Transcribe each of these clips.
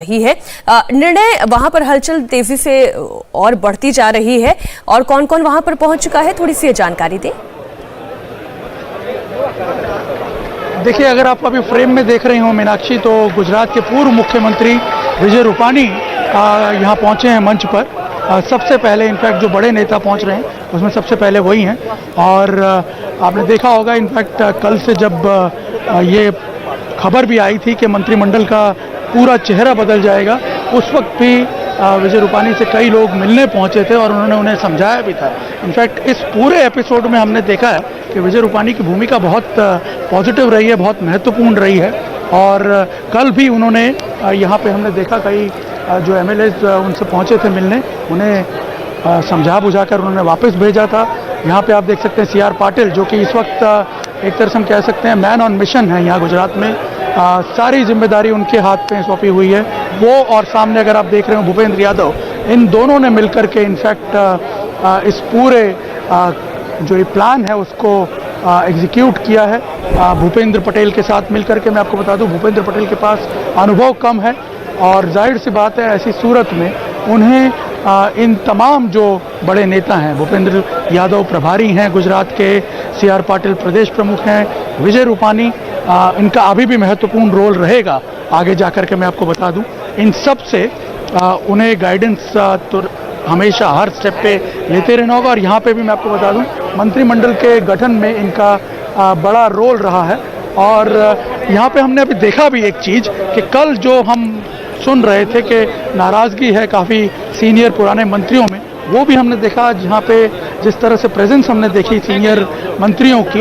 रही है। निर्णय वहां पर हलचल तेजी से और बढ़ती जा रही है और कौन कौन वहां पर पहुंच चुका है, थोड़ी सी जानकारी दें। देखिए, अगर आप अभी फ्रेम में देख रहे हो मीनाक्षी, तो गुजरात के पूर्व मुख्यमंत्री विजय रूपानी यहाँ पहुँचे हैं मंच पर। सबसे पहले इनफैक्ट जो बड़े नेता पहुँच रहे हैं उसमें सबसे पहले वही हैं। और आपने देखा होगा इनफैक्ट कल से जब ये खबर भी आई थी कि मंत्रिमंडल का पूरा चेहरा बदल जाएगा, उस वक्त भी विजय रूपानी से कई लोग मिलने पहुंचे थे और उन्होंने उन्हें समझाया भी था। इनफैक्ट इस पूरे एपिसोड में हमने देखा है कि विजय रूपानी की भूमिका बहुत पॉजिटिव रही है, बहुत महत्वपूर्ण रही है। और कल भी उन्होंने यहाँ पे हमने देखा कई जो एमएलएज उनसे पहुँचे थे मिलने, उन्हें समझा बुझा कर उन्होंने वापस भेजा था। यहाँ पे आप देख सकते हैं CR पाटिल, जो कि इस वक्त एक तरह से हम कह सकते हैं मैन ऑन मिशन है यहाँ गुजरात में। सारी जिम्मेदारी उनके हाथ पे सौंपी हुई है वो, और सामने अगर आप देख रहे हो भूपेंद्र यादव, इन दोनों ने मिलकर के इनफैक्ट इस पूरे जो ये प्लान है उसको एग्जीक्यूट किया है। भूपेंद्र पटेल के साथ मिलकर के, मैं आपको बता दूं भूपेंद्र पटेल के पास अनुभव कम है और जाहिर सी बात है ऐसी सूरत में उन्हें इन तमाम जो बड़े नेता हैं, भूपेंद्र यादव प्रभारी हैं गुजरात के, CR पाटिल प्रदेश प्रमुख हैं, विजय रूपानी, इनका अभी भी महत्वपूर्ण रोल रहेगा आगे जाकर के। मैं आपको बता दूं इन सब से उन्हें गाइडेंस तो हमेशा हर स्टेप पे लेते रहना होगा। और यहाँ पे भी मैं आपको बता दूं मंत्रिमंडल के गठन में इनका बड़ा रोल रहा है। और यहाँ पे हमने अभी देखा भी एक चीज़ कि कल जो हम सुन रहे थे कि नाराज़गी है काफ़ी सीनियर पुराने मंत्रियों में, वो भी हमने देखा। जहाँ पे जिस तरह से प्रेजेंस हमने देखी सीनियर मंत्रियों की,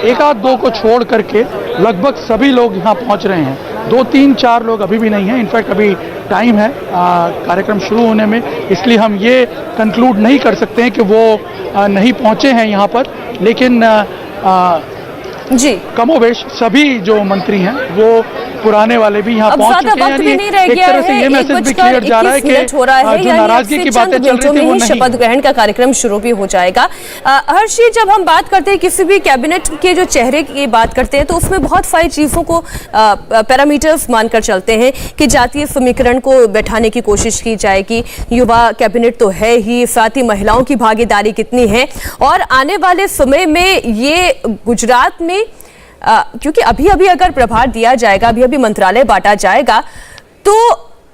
एक आध दो को छोड़ करके लगभग सभी लोग यहाँ पहुँच रहे हैं। 2 3 4 लोग अभी भी नहीं हैं। इनफैक्ट अभी टाइम है कार्यक्रम शुरू होने में, इसलिए हम ये कंक्लूड नहीं कर सकते हैं कि वो नहीं पहुँचे हैं यहाँ पर। लेकिन जी कमोवेश सभी जो मंत्री हैं वो पुराने वाले भी यहाँ पहुंच चुके हैं। यानी एक तरह से ये मैसेज भी क्लियर जा रहा है कि जो नाराजगी की बातें चल रही थी वो नहीं। शपथ ग्रहण का कार्यक्रम शुरू भी हो जाएगा। हर्षी, जब हम बात करते हैं किसी भी कैबिनेट के जो चेहरे की बात करते हैं तो उसमें बहुत सारी चीजों को पैरामीटर्स मानकर चलते हैं कि जातीय समीकरण को बैठाने की कोशिश की जाएगी, युवा कैबिनेट तो है ही, साथ ही महिलाओं की भागीदारी कितनी है, और आने वाले समय में ये गुजरात में क्योंकि अभी अभी अगर प्रभार दिया जाएगा, अभी अभी मंत्रालय बांटा जाएगा, तो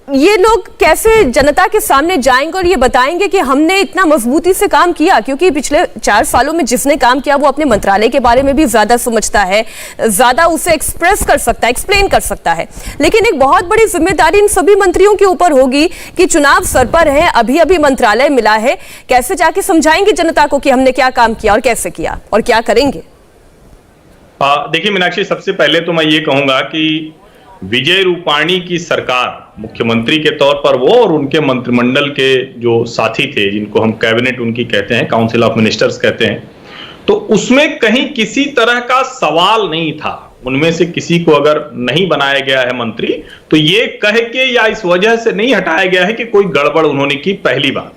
ये लोग कैसे जनता के सामने जाएंगे और ये बताएंगे कि हमने इतना मजबूती से काम किया। क्योंकि पिछले 4 सालों में जिसने काम किया वो अपने मंत्रालय के बारे में भी ज्यादा समझता है, ज्यादा उसे एक्सप्रेस कर सकता है, एक्सप्लेन कर सकता है। लेकिन एक बहुत बड़ी जिम्मेदारी इन सभी मंत्रियों के ऊपर होगी कि चुनाव सर पर है, अभी अभी मंत्रालय मिला है, कैसे जाके समझाएंगे जनता को कि हमने क्या काम किया और कैसे किया और क्या करेंगे। देखिए मीनाक्षी, सबसे पहले तो मैं ये कहूंगा कि विजय रूपाणी की सरकार, मुख्यमंत्री के तौर पर वो और उनके मंत्रिमंडल के जो साथी थे, जिनको हम कैबिनेट उनकी कहते हैं, काउंसिल ऑफ मिनिस्टर्स कहते हैं, तो उसमें कहीं किसी तरह का सवाल नहीं था। उनमें से किसी को अगर नहीं बनाया गया है मंत्री, तो ये कह के या इस वजह से नहीं हटाया गया है कि कोई गड़बड़ उन्होंने की, पहली बात।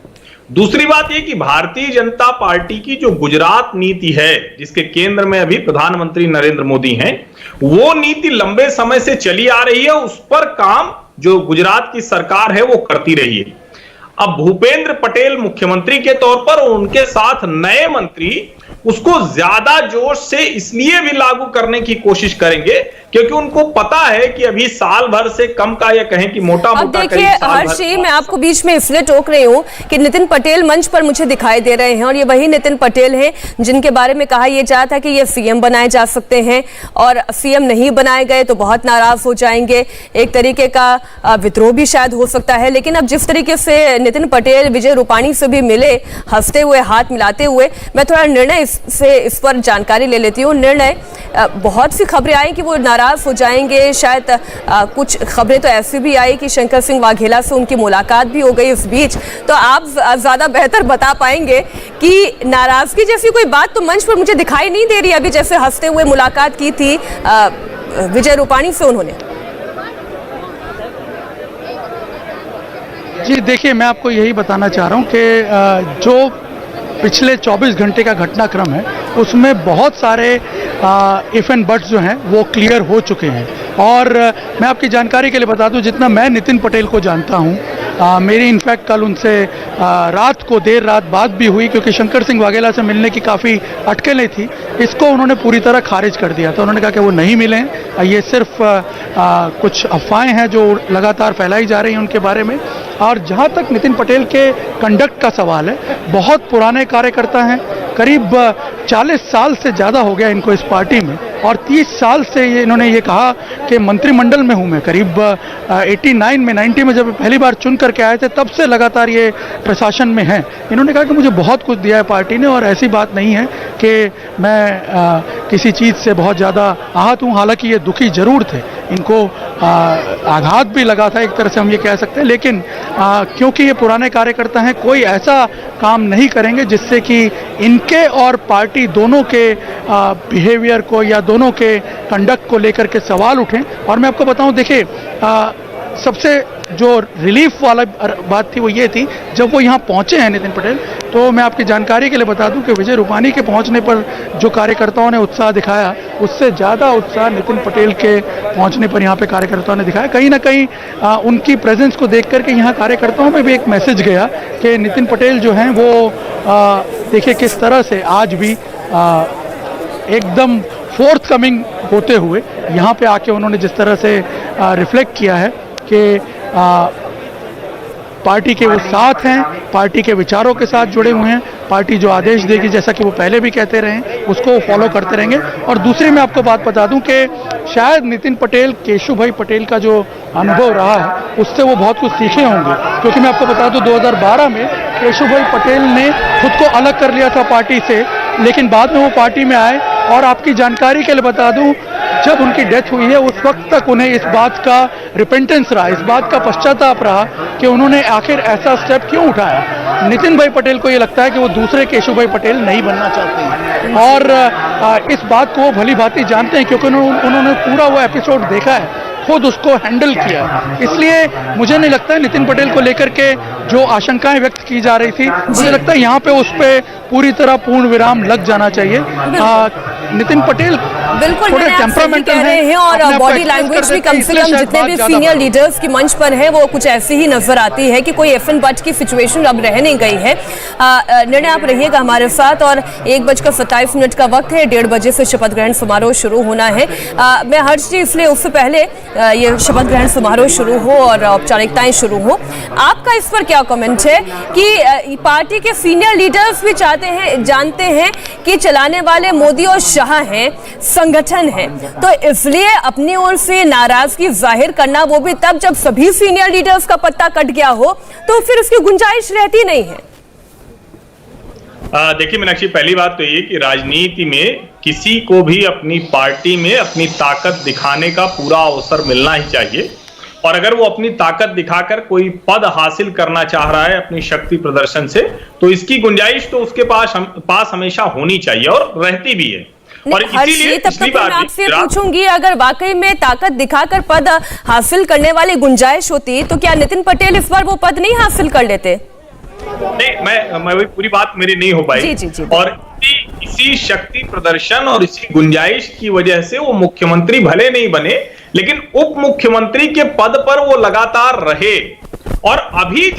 दूसरी बात यह कि भारतीय जनता पार्टी की जो गुजरात नीति है, जिसके केंद्र में अभी प्रधानमंत्री नरेंद्र मोदी हैं, वो नीति लंबे समय से चली आ रही है। उस पर काम जो गुजरात की सरकार है वो करती रही है। अब भूपेंद्र पटेल मुख्यमंत्री के तौर पर और उनके साथ नए मंत्री उसको ज्यादा जोश से इसलिए भी लागू करने की कोशिश करेंगे क्योंकि उनको पता है कि अभी साल भर से कम का, या कहें कि मोटा मोटा। देखिए हर्षी, मैं आपको बीच में इसलिए टोक रही हूँ कि नितिन पटेल मंच पर मुझे दिखाई दे रहे हैं और ये वही नितिन पटेल हैं जिनके बारे में कहा यह जाता है कि ये CM बनाए जा सकते हैं और CM नहीं बनाए गए तो बहुत नाराज हो जाएंगे, एक तरीके का विद्रोह भी शायद हो सकता है। लेकिन अब जिस तरीके से नितिन पटेल विजय रूपाणी से भी मिले, हंसते हुए, हाथ मिलाते हुए, मैं थोड़ा निर्णय से इस पर जानकारी ले लेती हूँ। निर्णय, बहुत सी खबरें आई कि वो नाराज हो जाएंगे, शायद कुछ खबरें तो ऐसी भी आई कि शंकर सिंह वाघेला से उनकी मुलाकात भी हो गई इस बीच। तो आप ज्यादा बेहतर बता पाएंगे कि नाराजगी जैसी कोई बात तो मंच पर मुझे दिखाई नहीं दे रही। अभी जैसे हंसते हुए मुलाकात की थी विजय रूपाणी से उन्होंने। जी देखिए, मैं आपको यही बताना चाह रहा हूँ कि जो पिछले 24 घंटे का घटनाक्रम है उसमें बहुत सारे इफ एंड बट्स जो हैं वो क्लियर हो चुके हैं। और मैं आपकी जानकारी के लिए बता दूं, जितना मैं नितिन पटेल को जानता हूं, मेरी इनफैक्ट कल उनसे रात को देर रात बात भी हुई, क्योंकि शंकर सिंह वाघेला से मिलने की काफ़ी अटकलें थी। इसको उन्होंने पूरी तरह खारिज कर दिया था। उन्होंने कहा कि वो नहीं मिले, ये सिर्फ कुछ अफवाहें हैं जो लगातार फैलाई जा रही हैं उनके बारे में। और जहाँ तक नितिन पटेल के कंडक्ट का सवाल है, बहुत पुराने कार्यकर्ता हैं, करीब 40 साल से ज़्यादा हो गया इनको इस पार्टी में, और 30 साल से इन्होंने ये कहा कि मंत्रिमंडल में हूँ मैं। करीब 89 में 90 में जब पहली बार चुन करके आए थे, तब से लगातार ये प्रशासन में हैं। इन्होंने कहा कि मुझे बहुत कुछ दिया है पार्टी ने, और ऐसी बात नहीं है कि मैं किसी चीज़ से बहुत ज़्यादा आहत हूँ। हालांकि ये दुखी जरूर थे, इनको आघात भी लगा था, एक तरह से हम ये कह सकते हैं, लेकिन क्योंकि ये पुराने कार्यकर्ता हैं, कोई ऐसा काम नहीं करेंगे जिससे कि इनके और पार्टी दोनों के बिहेवियर को या दोनों के कंडक्ट को लेकर के सवाल उठें। और मैं आपको बताऊं, देखिए, सबसे जो रिलीफ वाला बात थी वो ये थी, जब वो यहाँ पहुँचे हैं नितिन पटेल, तो मैं आपकी जानकारी के लिए बता दूं कि विजय रूपानी के पहुँचने पर जो कार्यकर्ताओं ने उत्साह दिखाया, उससे ज़्यादा उत्साह नितिन पटेल के पहुँचने पर यहाँ पे कार्यकर्ताओं ने दिखाया। कहीं ना कहीं उनकी प्रेजेंस को देख करके यहाँ कार्यकर्ताओं में भी एक मैसेज गया कि नितिन पटेल जो हैं वो देखिए किस तरह से आज भी एकदम फोर्थ कमिंग होते हुए यहाँ पे आके उन्होंने जिस तरह से रिफ्लेक्ट किया है कि पार्टी के वो साथ हैं, पार्टी के विचारों के साथ जुड़े हुए हैं, पार्टी जो आदेश देगी, जैसा कि वो पहले भी कहते रहे, उसको फॉलो करते रहेंगे। और दूसरी मैं आपको बात बता दूं कि शायद नितिन पटेल केशु भाई पटेल का जो अनुभव रहा है, उससे वो बहुत कुछ सीखे होंगे। क्योंकि मैं आपको बता दूं, 2012 में केशु भाई पटेल ने खुद को अलग कर लिया था पार्टी से, लेकिन बाद में वो पार्टी में आए। और आपकी जानकारी के लिए बता दूं, जब उनकी डेथ हुई है, उस वक्त तक उन्हें इस बात का रिपेंटेंस रहा, इस बात का पश्चाताप रहा कि उन्होंने आखिर ऐसा स्टेप क्यों उठाया। नितिन भाई पटेल को ये लगता है कि वो दूसरे केशु भाई पटेल नहीं बनना चाहते हैं, और इस बात को वो भली भांति जानते हैं, क्योंकि उन्होंने पूरा वो एपिसोड देखा है, खुद उसको हैंडल किया। इसलिए मुझे नहीं लगता है नितिन पटेल को लेकर के जो आशंकाएं व्यक्त की जा रही थी, मुझे लगता है यहाँ पे उस पे पूरी तरह पूर्ण विराम लग जाना चाहिए। नितिन पटेल बिल्कुल थोड़े टेम्परामेंटल कह रहे हैं, और बॉडी लैंग्वेज भी कम से कम जितने भी सीनियर लीडर्स की मंच पर हैं वो कुछ ऐसी ही नजर आती है कि कोई एफ एन बट की सिचुएशन अब रह नहीं गई है। निर्णय आप रहिएगा हमारे साथ, और 1:27 का वक्त है, 1:30 बजे से शपथ ग्रहण समारोह शुरू होना है। मैं हर्ष जी, इसलिए उससे पहले ये शपथ ग्रहण समारोह शुरू हो और औपचारिकताएं शुरू हो, आपका इस पर क्या कमेंट है कि पार्टी के सीनियर लीडर्स भी जानते हैं कि चलाने वाले मोदी और शाह हैं, संगठन है, तो इसलिए अपनी ओर से नाराजगी जाहिर करना, वो भी तब जब सभी सीनियर लीडर्स का पत्ता कट गया हो, तो फिर उसकी गुंजाइश रहती नहीं है। देखिए मीनाक्षी, पहली बात तो ये कि राजनीति में किसी को भी अपनी पार्टी में अपनी ताकत दिखाने का पूरा अवसर मिलना ही चाहिए, और अगर वो अपनी ताकत दिखाकर कोई पद हासिल करना चाह रहा है अपनी शक्ति प्रदर्शन से, तो इसकी गुंजाइश तो उसके पास हमेशा होनी चाहिए और रहती भी है। और इसीलिए पिछली बार मैं आपसे पूछूंगी, अगर वाकई में ताकत दिखाकर पद हासिल करने वाली गुंजाइश होती, तो क्या नितिन पटेल इस बार वो पद नहीं हासिल कर लेते? नहीं, मैं पूरी बात मेरी नहीं हो पाई। जी। और इसी शक्ति प्रदर्शन और इसी गुंजाइश की वजह से वो मुख्यमंत्री भले नहीं बने, लेकिन उप मुख्यमंत्री के पद पर वो लगातार रहे। और अभी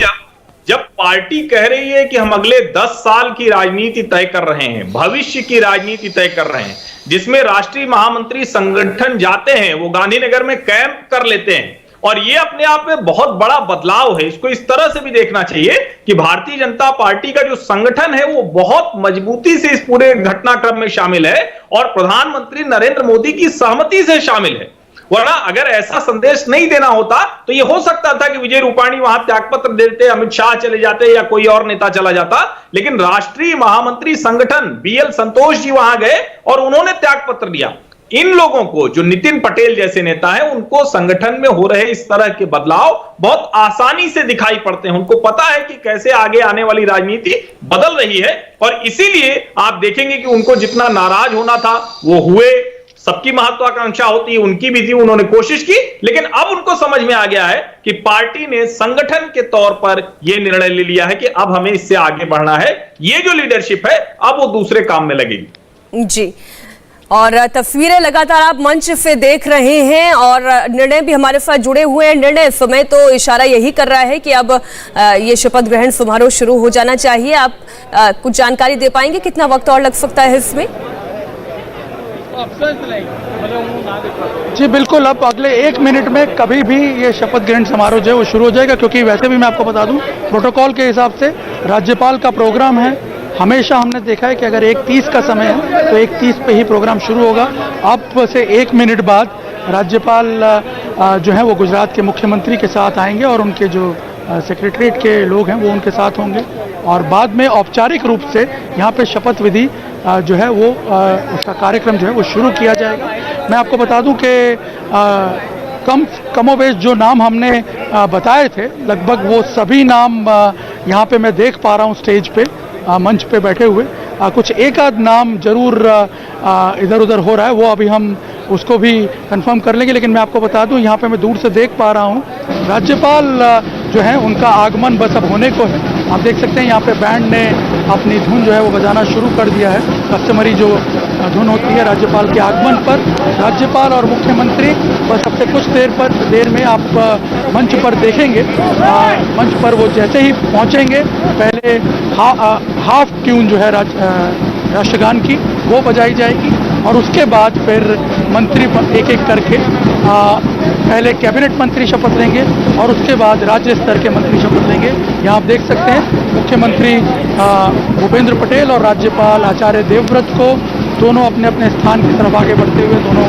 जब पार्टी कह रही है कि हम अगले 10 साल की राजनीति तय कर रहे हैं, भविष्य की राजनीति तय कर रहे हैं, जिसमें राष्ट्रीय महामंत्री संगठन जाते हैं, वो गांधीनगर में कैंप कर लेते हैं, और ये अपने आप में बहुत बड़ा बदलाव है। इसको इस तरह से भी देखना चाहिए कि भारतीय जनता पार्टी का जो संगठन है वो बहुत मजबूती से इस पूरे घटनाक्रम में शामिल है, और प्रधानमंत्री नरेंद्र मोदी की सहमति से शामिल है। वरना अगर ऐसा संदेश नहीं देना होता तो ये हो सकता था कि विजय रूपाणी वहां त्यागपत्र देते, अमित शाह चले जाते या कोई और नेता चला जाता, लेकिन राष्ट्रीय महामंत्री संगठन बीएल संतोष जी वहां गए और उन्होंने त्यागपत्र दिया। इन लोगों को, जो नितिन पटेल जैसे नेता हैं, उनको संगठन में हो रहे इस तरह के बदलाव बहुत आसानी से दिखाई पड़ते हैं। उनको पता है कि कैसे आगे आने वाली राजनीति बदल रही है, और इसीलिए आप देखेंगे कि उनको जितना नाराज होना था वो हुए। सबकी महत्वाकांक्षा होती है, उनकी भी थी, उन्होंने कोशिश की, लेकिन अब उनको समझ में आ गया है कि पार्टी ने संगठन के तौर पर यह निर्णय ले लिया है कि अब हमें इससे आगे बढ़ना है। ये जो लीडरशिप है अब वो दूसरे काम में लगेगी। जी, और तस्वीरें लगातार आप मंच से देख रहे हैं और निर्णय भी हमारे साथ जुड़े हुए हैं। निर्णय समय तो इशारा यही कर रहा है कि अब ये शपथ ग्रहण समारोह शुरू हो जाना चाहिए। आप कुछ जानकारी दे पाएंगे, कितना वक्त और लग सकता है इसमें? जी बिल्कुल, अब अगले 1 मिनट में कभी भी ये शपथ ग्रहण समारोह जो है वो शुरू हो जाएगा, क्योंकि वैसे भी मैं आपको बता दूं प्रोटोकॉल के हिसाब से राज्यपाल का प्रोग्राम है। हमेशा हमने देखा है कि अगर 1:30 का समय है तो 1:30 पे ही प्रोग्राम शुरू होगा। अब से 1 मिनट बाद राज्यपाल जो है वो गुजरात के मुख्यमंत्री के साथ आएंगे और उनके जो सेक्रेटरीट के लोग हैं वो उनके साथ होंगे और बाद में औपचारिक रूप से यहाँ पे शपथ विधि जो है वो उसका कार्यक्रम जो है वो शुरू किया जाएगा। मैं आपको बता दूं कि कमोबेश जो नाम हमने बताए थे लगभग वो सभी नाम यहाँ पे मैं देख पा रहा हूँ स्टेज पे मंच पे बैठे हुए। कुछ एक आध नाम जरूर इधर उधर हो रहा है, वो अभी हम उसको भी कंफर्म कर लेंगे। लेकिन मैं आपको बता दूं यहाँ पे मैं दूर से देख पा रहा हूँ राज्यपाल जो है उनका आगमन बस अब होने को है। आप देख सकते हैं यहाँ पे बैंड ने अपनी धुन जो है वो बजाना शुरू कर दिया है। कस्टमरी जो धुन होती है राज्यपाल के आगमन पर। राज्यपाल और मुख्यमंत्री बस अब से कुछ देर में आप मंच पर देखेंगे। मंच पर वो जैसे ही पहुँचेंगे पहले हाफ ट्यून जो है राष्ट्रगान की वो बजाई जाएगी और उसके बाद फिर मंत्री एक एक करके पहले कैबिनेट मंत्री शपथ लेंगे और उसके बाद राज्य स्तर के मंत्री शपथ लेंगे। यहाँ आप देख सकते हैं मुख्यमंत्री भूपेंद्र पटेल और राज्यपाल आचार्य देवव्रत को दोनों अपने अपने स्थान की तरफ आगे बढ़ते हुए दोनों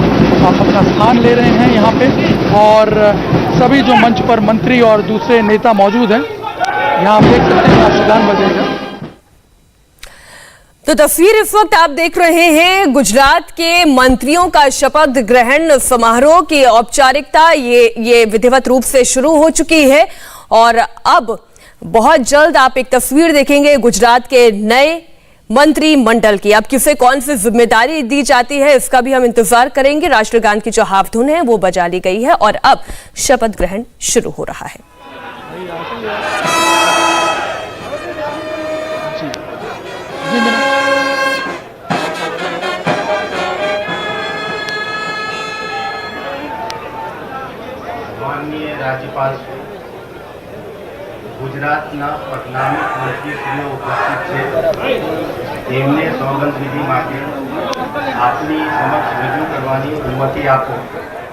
अपना स्थान ले रहे हैं यहाँ पे। और सभी जो मंच पर मंत्री और दूसरे नेता मौजूद हैं यहाँ आप देख सकते हैं राष्ट्रगान बजेगा। तो तस्वीर इस वक्त आप देख रहे हैं गुजरात के मंत्रियों का शपथ ग्रहण समारोह की औपचारिकता ये विधिवत रूप से शुरू हो चुकी है और अब बहुत जल्द आप एक तस्वीर देखेंगे गुजरात के नए मंत्रिमंडल की। अब किसे कौन सी जिम्मेदारी दी जाती है इसका भी हम इंतजार करेंगे। राष्ट्रगान की जो हाफ धुन है वो बजा ली गई है और अब शपथ ग्रहण शुरू हो रहा है। माननीय राज्यपाल श्री ગુજરાતના પટનામી મંત્રીશ્રીઓ ઉપસ્થિત છે તેમને સોગંદ વિધિ માટે આપની સમક્ષ રજૂ કરવાની અનુમતિ આપો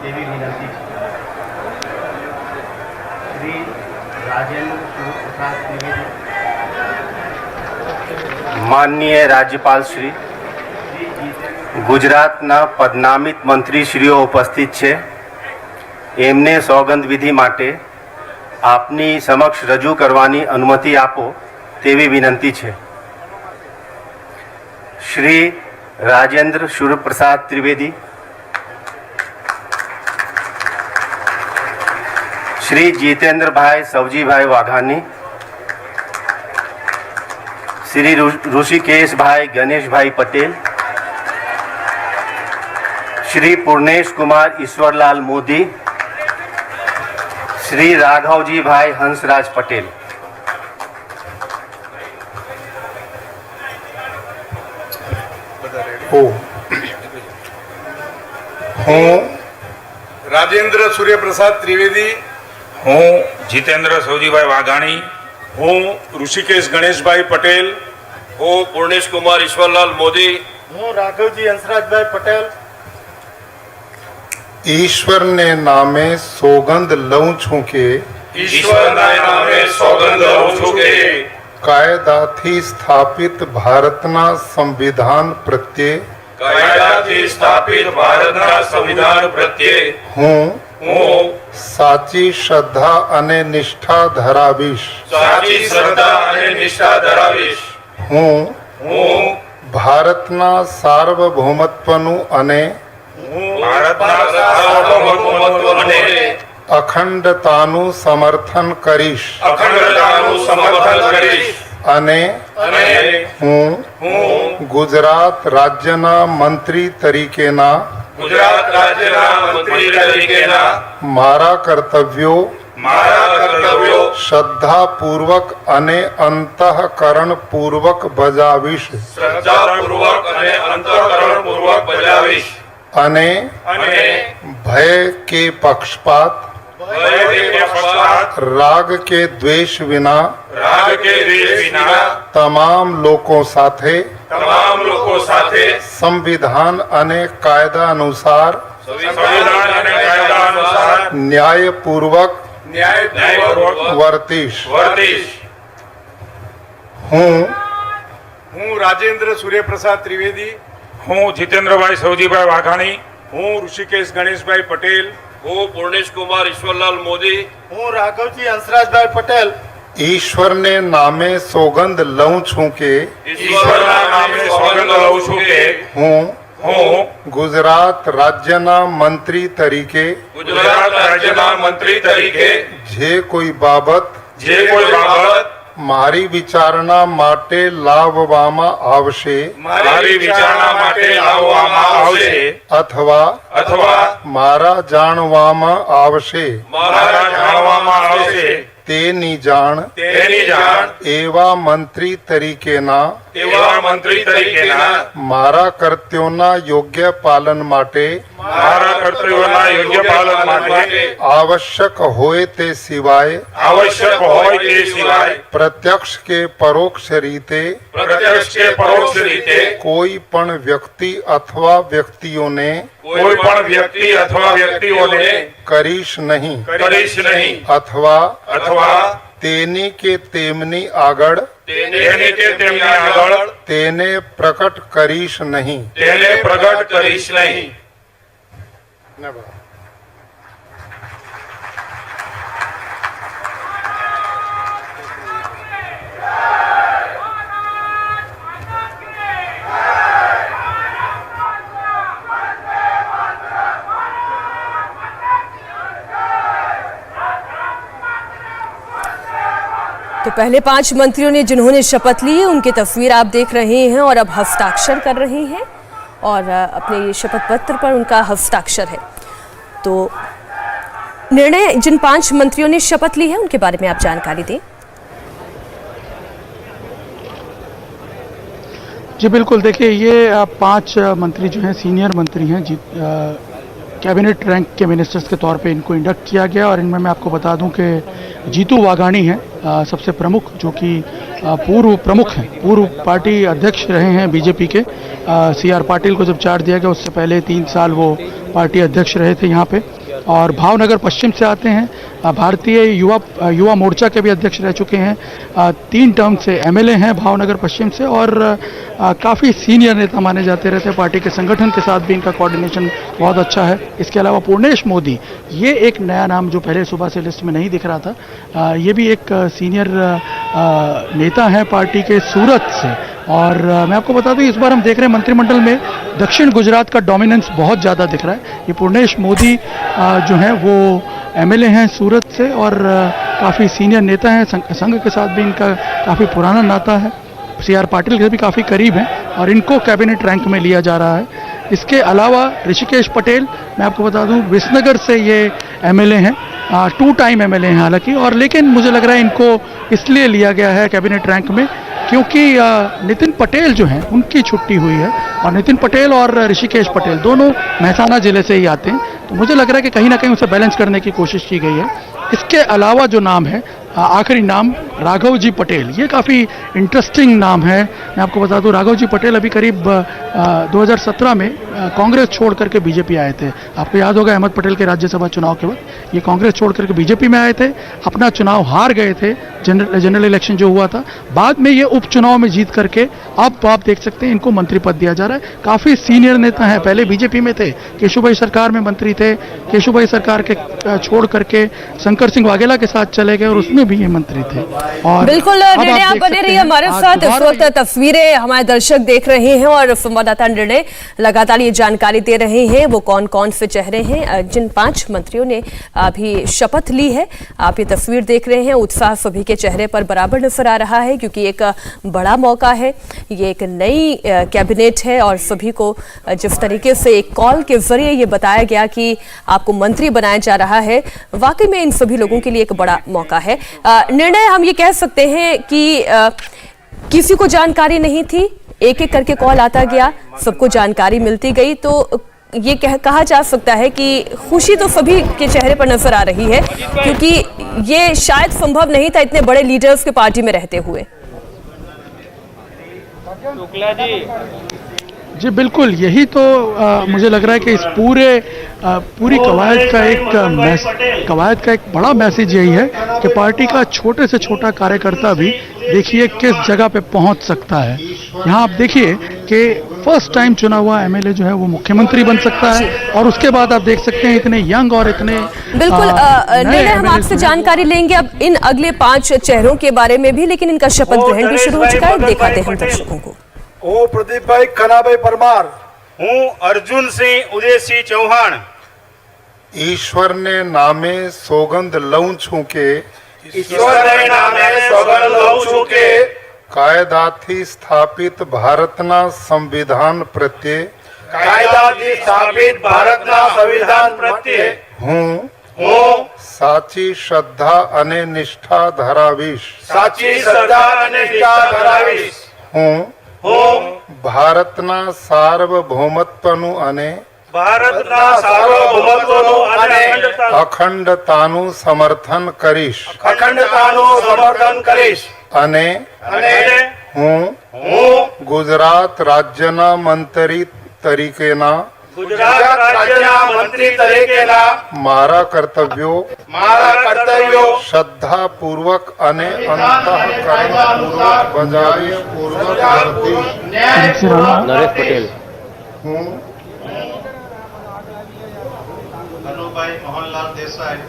તેવી વિનંતી છે। શ્રી રાજેન્દ્ર પ્રસાદ ત્રિવેદી માનનીય રાજ્યપાલ શ્રી ગુજરાતના પદનામિત મંત્રીશ્રીઓ ઉપસ્થિત છે એમને સોગંદ વિધિ માટે આપની સમક્ષ રજૂ કરવાની અનુમતિ આપો તેવી વિનંતી છે। શ્રી રાજેન્દ્ર શૂરપ્રસાદ ત્રિવેદી, શ્રી જીતેન્દ્રભાઈ સવજીભાઈ વાઘાણી, શ્રી ઋષિકેશભાઈ ગણેશભાઈ પટેલ, શ્રી પૂર્ણેશ કુમાર ઈશ્વરલાલ મોદી, श्री राघवजी भाई हंसराज पटेल। हूँ राजेंद्र सूर्यप्रसाद त्रिवेदी, हूँ जितेंद्र सौजीभाई वाघाणी, हूँ ऋषिकेश गणेशभाई पटेल, हूँ पूर्णेश कुमार ईश्वरलाल मोदी, हूँ राघवजी हंसराज भाई पटेल ईश्वर ने नामे सोगंद लऊं छू के ईश्वर ने नामे सौगंध लऊं छू के कायदाथी स्थापित भारतना संविधान प्रत्यय कायदाथी स्थापित भारतना संविधान प्रत्यय हूँ साची श्रद्धा अने निष्ठा धरावीश साची श्रद्धा अने निष्ठा धरावीश हूँ भारतना सार्वभौमत्वनु अने अखंडतानु समर्थन करीश अने हूँ गुजरात राज्यना मंत्री तरीकेना मारा कर्तव्यो श्रद्धा पूर्वक अने अंतःकरण पूर्वक बजावीश श्रद्धापूर्वक અને અંતઃકરણપૂર્વક બજાવીશ अने भय के पक्षपात ભય કે પક્ષપાત राग के द्वेष विना રાગ કે દ્વેષ વિના तमाम लोगों साथे તમામ લોકો સાથે संविधान अने कायदा अनुसार સંવિધાન અને કાયદા અનુસાર न्यायपूर्वक ન્યાયપૂર્વક वर्तीश વર્તીશ हूँ હું રાજેન્દ્ર સૂર્યપ્રસાદ ત્રિવેદી, હું જીતેન્દ્રભાઈ સૌજીભાઈ વાઘાણી, હું ઋષિકેશ ગણેશભાઈ પટેલ, હું પૂર્ણેશ કુમાર ઈશ્વરલાલ મોદી, હું રાઘવજી હંસરાજભાઈ પટેલ ईश्वर ने नामे सौगंध लऊं छूं के ઈશ્વરના નામે સોગંદ લઉં છું કે हूँ હું गुजरात राज्यना मंत्री तरीके ગુજરાત રાજ્યના મંત્રી તરીકે जे कोई बाबत જે કોઈ બાબત मारी विचारणा माटे लाववामां आवशे મારી વિચારણા માટે લાવવામાં આવશે अथवा અથવા मारा जाणवामां आवशे મારા જાણવામાં આવશે तेनी जाण તેની જાણ एवा मंत्री तरीकेना એવા મંત્રી તરીકેના मारा कर्त्योना योग्य पालन माटे મારા કર્તવ્યોના યોગ્ય પાલન માટે आवश्यक होय ते सिवाय આવશ્યક હોય તે સિવાય प्रत्यक्ष के परोक्ष रीते પ્રત્યક્ષ કે પરોક્ષ રીતે कोई पण व्यक्ति अथवा व्यक्तियों ने કોઈ પણ વ્યક્તિ અથવા વ્યક્તિઓને करीश नहीं કરીશ નહીં अथवा અથવા तेनी के तेमनी आगड़ તેની કે તેમની આગળ तेने प्रकट करीश नहीं। તેને પ્રગટ કરીશ નહીં। तो पहले 5 मंत्रियों ने जिन्होंने शपथ ली है उनकी तस्वीर आप देख रहे हैं और अब हस्ताक्षर कर रहे हैं और अपने ये शपथ पत्र पर उनका हस्ताक्षर है। तो निर्णय जिन 5 मंत्रियों ने शपथ ली है उनके बारे में आप जानकारी दें। जी बिल्कुल, देखिए ये 5 मंत्री जो हैं सीनियर मंत्री हैं जी, कैबिनेट रैंक के मिनिस्टर्स के तौर पे इनको इंडक्ट किया गया और इनमें मैं आपको बता दूं कि जीतू वाघाणी हैं सबसे प्रमुख, जो कि पूर्व प्रमुख हैं, पूर्व पार्टी अध्यक्ष रहे हैं बीजेपी के। CR पाटिल को जब चार्ज दिया गया उससे पहले 3 साल वो पार्टी अध्यक्ष रहे थे यहाँ पे, और भावनगर पश्चिम से आते हैं। भारतीय युवा मोर्चा के भी अध्यक्ष रह चुके हैं। 3 टर्म से MLA हैं भावनगर पश्चिम से और काफ़ी सीनियर नेता माने जाते रहते हैं। पार्टी के संगठन के साथ भी इनका कोऑर्डिनेशन बहुत अच्छा है। इसके अलावा पूर्णेश मोदी, ये एक नया नाम जो पहले सुबह से लिस्ट में नहीं दिख रहा था, ये भी एक सीनियर नेता हैं पार्टी के सूरत से। और मैं आपको बता दूं इस बार हम देख रहे हैं मंत्रिमंडल में दक्षिण गुजरात का डोमिनेंस बहुत ज़्यादा दिख रहा है। ये पूर्णेश मोदी जो हैं वो MLA हैं सूरत से और काफ़ी सीनियर नेता हैं। संघ के साथ भी इनका काफ़ी पुराना नाता है। CR पाटिल के भी काफ़ी करीब हैं और इनको कैबिनेट रैंक में लिया जा रहा है। इसके अलावा ऋषिकेश पटेल, मैं आपको बता दूं विसनगर से ये MLA हैं, 2 टाइम MLA हैं हालांकि, और लेकिन मुझे लग रहा है इनको इसलिए लिया गया है कैबिनेट रैंक में क्योंकि नितिन पटेल जो हैं उनकी छुट्टी हुई है और नितिन पटेल और ऋषिकेश पटेल दोनों मेहसाना जिले से ही आते हैं। तो मुझे लग रहा है कि कहीं ना कहीं उसे बैलेंस करने की कोशिश की गई है। इसके अलावा जो नाम है आखिरी नाम राघव जी पटेल, ये काफ़ी इंटरेस्टिंग नाम है। मैं आपको बता दूं राघव जी पटेल अभी करीब 2017 में कांग्रेस छोड़ करके बीजेपी आए थे। आपको याद होगा अहमद पटेल के राज्यसभा चुनाव के वक्त ये कांग्रेस छोड़ करके बीजेपी में आए थे। अपना चुनाव हार गए थे, जनरल इलेक्शन जो हुआ था, बाद में ये उपचुनाव में जीत करके अब आप देख सकते हैं इनको मंत्री पद दिया जा रहा है। काफ़ी सीनियर नेता हैं, पहले बीजेपी में थे, केशुभाई सरकार में मंत्री थे, केशुभाई सरकार के छोड़ करके शंकर सिंह वाघेला के साथ चले गए और उसमें भी ये मंत्री थे। और बिल्कुल निर्णय आप बने रहिए हमारे साथ। इस वक्त तस्वीरें हमारे दर्शक देख रहे हैं और संवाददाता निर्णय लगातार ये जानकारी दे रहे हैं वो कौन कौन से चेहरे हैं जिन 5 मंत्रियों ने अभी शपथ ली है। आप ये तस्वीर देख रहे हैं, उत्साह सभी के के चेहरे पर बराबर नजर आ रहा है, क्योंकि एक बड़ा मौका है, ये एक नई कैबिनेट है और सभी को जिस तरीके से एक कॉल के जरिए ये बताया गया कि आपको मंत्री बनाया जा रहा है, वाकई में इन सभी लोगों के लिए एक बड़ा मौका है। निर्णय हम ये कह सकते हैं कि किसी को जानकारी नहीं थी, एक एक करके कॉल आता गया, सबको जानकारी मिलती गई, तो ये कहा जा सकता है कि खुशी तो सभी के चेहरे पर नजर आ रही है, क्योंकि ये शायद संभव नहीं था इतने बड़े लीडर्स के पार्टी में रहते हुए। जी बिल्कुल, यही तो मुझे लग रहा है कि इस पूरी कवायद का एक बड़ा मैसेज यही है कि पार्टी का छोटे से छोटा कार्यकर्ता भी देखिए किस जगह पे पहुंच सकता है। यहाँ आप देखिए कि फर्स्ट टाइम चुना हुआ एमएलए जो है वो मुख्यमंत्री बन सकता है, और उसके बाद आप देख सकते हैं इतने यंग और इतने बिल्कुल निर्णय हम आपसे जानकारी लेंगे अब इन अगले 5 चेहरों के बारे में भी, लेकिन इनका शपथ ग्रहण भी शुरू हो चुका है, दिखाते हैं दर्शकों को। હું પ્રદીપભાઈ કનાભાઈ પરમાર, હું અર્જુનસિંહ ઉદયસિંહ ચૌહાણ ईश्वर ने नामे सौगंध लऊं छू के ઈશ્વરને નામે સોગંદ લઉં છું કે कायदाथी स्थापित भारतना संविधान प्रत्ये કાયદાથી સ્થાપિત ભારતના સંવિધાન પ્રત્યે હું હું સાચી શ્રદ્ધા અને નિષ્ઠા ધરાવીશ। સાચી શ્રદ્ધા અને નિષ્ઠા ધરાવીશ। હું હું ભારતના સાર્વભૌમત્વનું અને ભારતના સાર્વભૌમત્વનું અને અખંડતાનું સમર્થન કરીશ અખંડતાનું સમર્થન કરીશ। અને અને હું હું ગુજરાત રાજ્યના મંત્રી તરીકેના ગુજરાત રાજ્યના મંત્રી તરીકેના મારા કર્તવ્યો મારા કર્તવ્યો શ્રદ્ધાપૂર્વક અને અંતઃકરણપૂર્વક બજાવી નરેશ પટેલ હું કનુભાઈ મોહનલાલ દેસાઈ,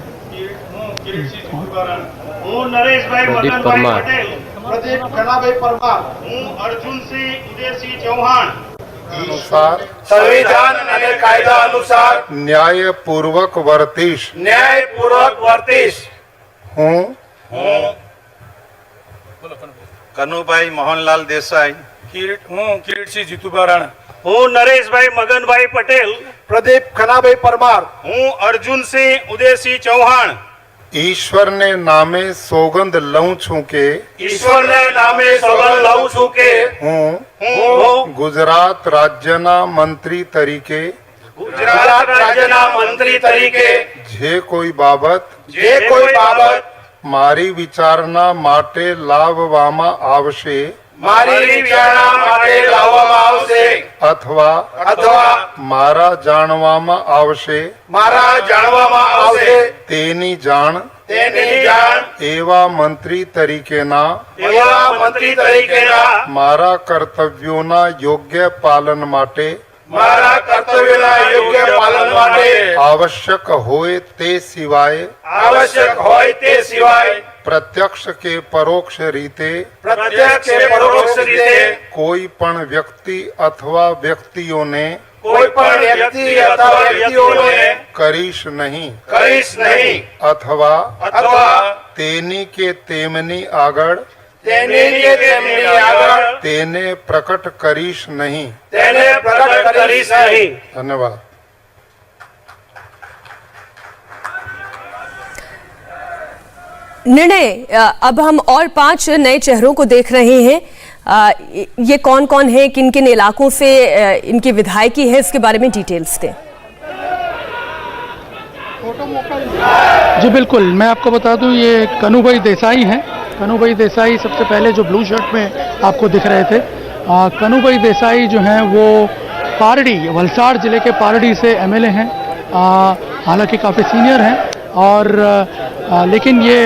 હું કિરીટસિંહ જીતુબારણ, હું નરેશભાઈ પ્રદીપ મગનભાઈ પરમાર, પટેલ, પ્રદીપ કનાભાઈ પરમાર, હું અર્જુનસિંહ ઉદયસિંહ ચૌહાણ અનુસાર સંવિધાન અને કાયદા અનુસાર ન્યાયપૂર્વક વર્તીશ। ન્યાયપૂર્વક વર્તીશ। હું કનુભાઈ મોહનલાલ દેસાઈ, હું કિરીટસિંહ જીતુબારણ, હું નરેશભાઈ મગનભાઈ પટેલ, પ્રદીપ ખનાભાઈ પરમાર, હું અર્જુનસિંહ ઉદયસિંહ ચૌહાણ ઈશ્વરને નામે સોગંદ લઉં છું કે ઈશ્વરને નામે સોગંદ લઉં છું કે હું હું ગુજરાત રાજ્યના મંત્રી તરીકે ગુજરાત રાજ્યના મંત્રી તરીકે જે કોઈ બાબત જે કોઈ બાબત મારી વિચારણા માટે લાવવામાં આવશે મારી વિચારણા માટે લાવવામાં આવશે અથવા મારા જાણવામાં આવશે મારા જાણવામાં આવશે તેની જાણ એવા મંત્રી તરીકેના એવા મંત્રી તરીકેના મારા કર્તવ્યોના યોગ્ય પાલન માટે મારા કર્તવ્યના યોગ્ય પાલન માટે આવશ્યક હોય તે સિવાય આવશ્યક હોય તે સિવાય પ્રત્યક્ષ કે પરોક્ષ રીતે પ્રત્યક્ષ કે પરોક્ષ રીતે કોઈ પણ વ્યક્તિ અથવા વ્યક્તિઓને કોઈ પણ વ્યક્તિ અથવા વ્યક્તિઓને કરીશ નહીં અથવા તેની કે તેમની આગળ તેની કે તેમની આગળ તેને પ્રકટ કરીશ નહીં। તેને પ્રકટ કરીશ નહીં। ધન્યવાદ। निर्णय अब हम और 5 नए चेहरों को देख रहे हैं। ये कौन कौन है, किन किन इलाकों से इनकी विधायकी है, इसके बारे में डिटेल्स दें। जी बिल्कुल, मैं आपको बता दूं ये कनुभाई देसाई हैं। कनुभाई देसाई सबसे पहले जो ब्लू शर्ट में आपको दिख रहे थे, कनुभाई देसाई जो हैं वो पारडी, वलसाड़ जिले के पारडी से एमएलए हैं। हालांकि काफ़ी सीनियर हैं और लेकिन ये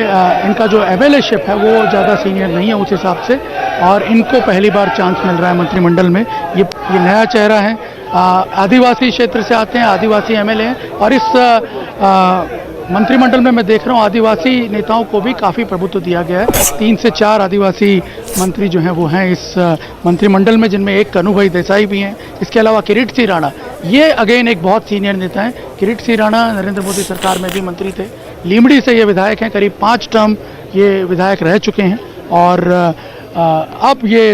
इनका जो एमएलएशिप है वो ज़्यादा सीनियर नहीं है उस हिसाब से, और इनको पहली बार चांस मिल रहा है मंत्रिमंडल में। ये नया चेहरा है, आदिवासी क्षेत्र से आते हैं, आदिवासी एमएलए हैं, और इस मंत्रिमंडल में मैं देख रहा हूँ आदिवासी नेताओं को भी काफ़ी प्रभुत्व दिया गया है। 3 से 4 आदिवासी मंत्री जो हैं वो हैं इस मंत्रिमंडल में, जिनमें एक कनुभाई देसाई भी हैं। इसके अलावा किरीट सिंह राणा, ये अगेन एक बहुत सीनियर नेता हैं। किरीट सिंह राणा नरेंद्र मोदी सरकार में भी मंत्री थे, लीमड़ी से ये विधायक हैं, करीब 5 टर्म ये विधायक रह चुके हैं और अब ये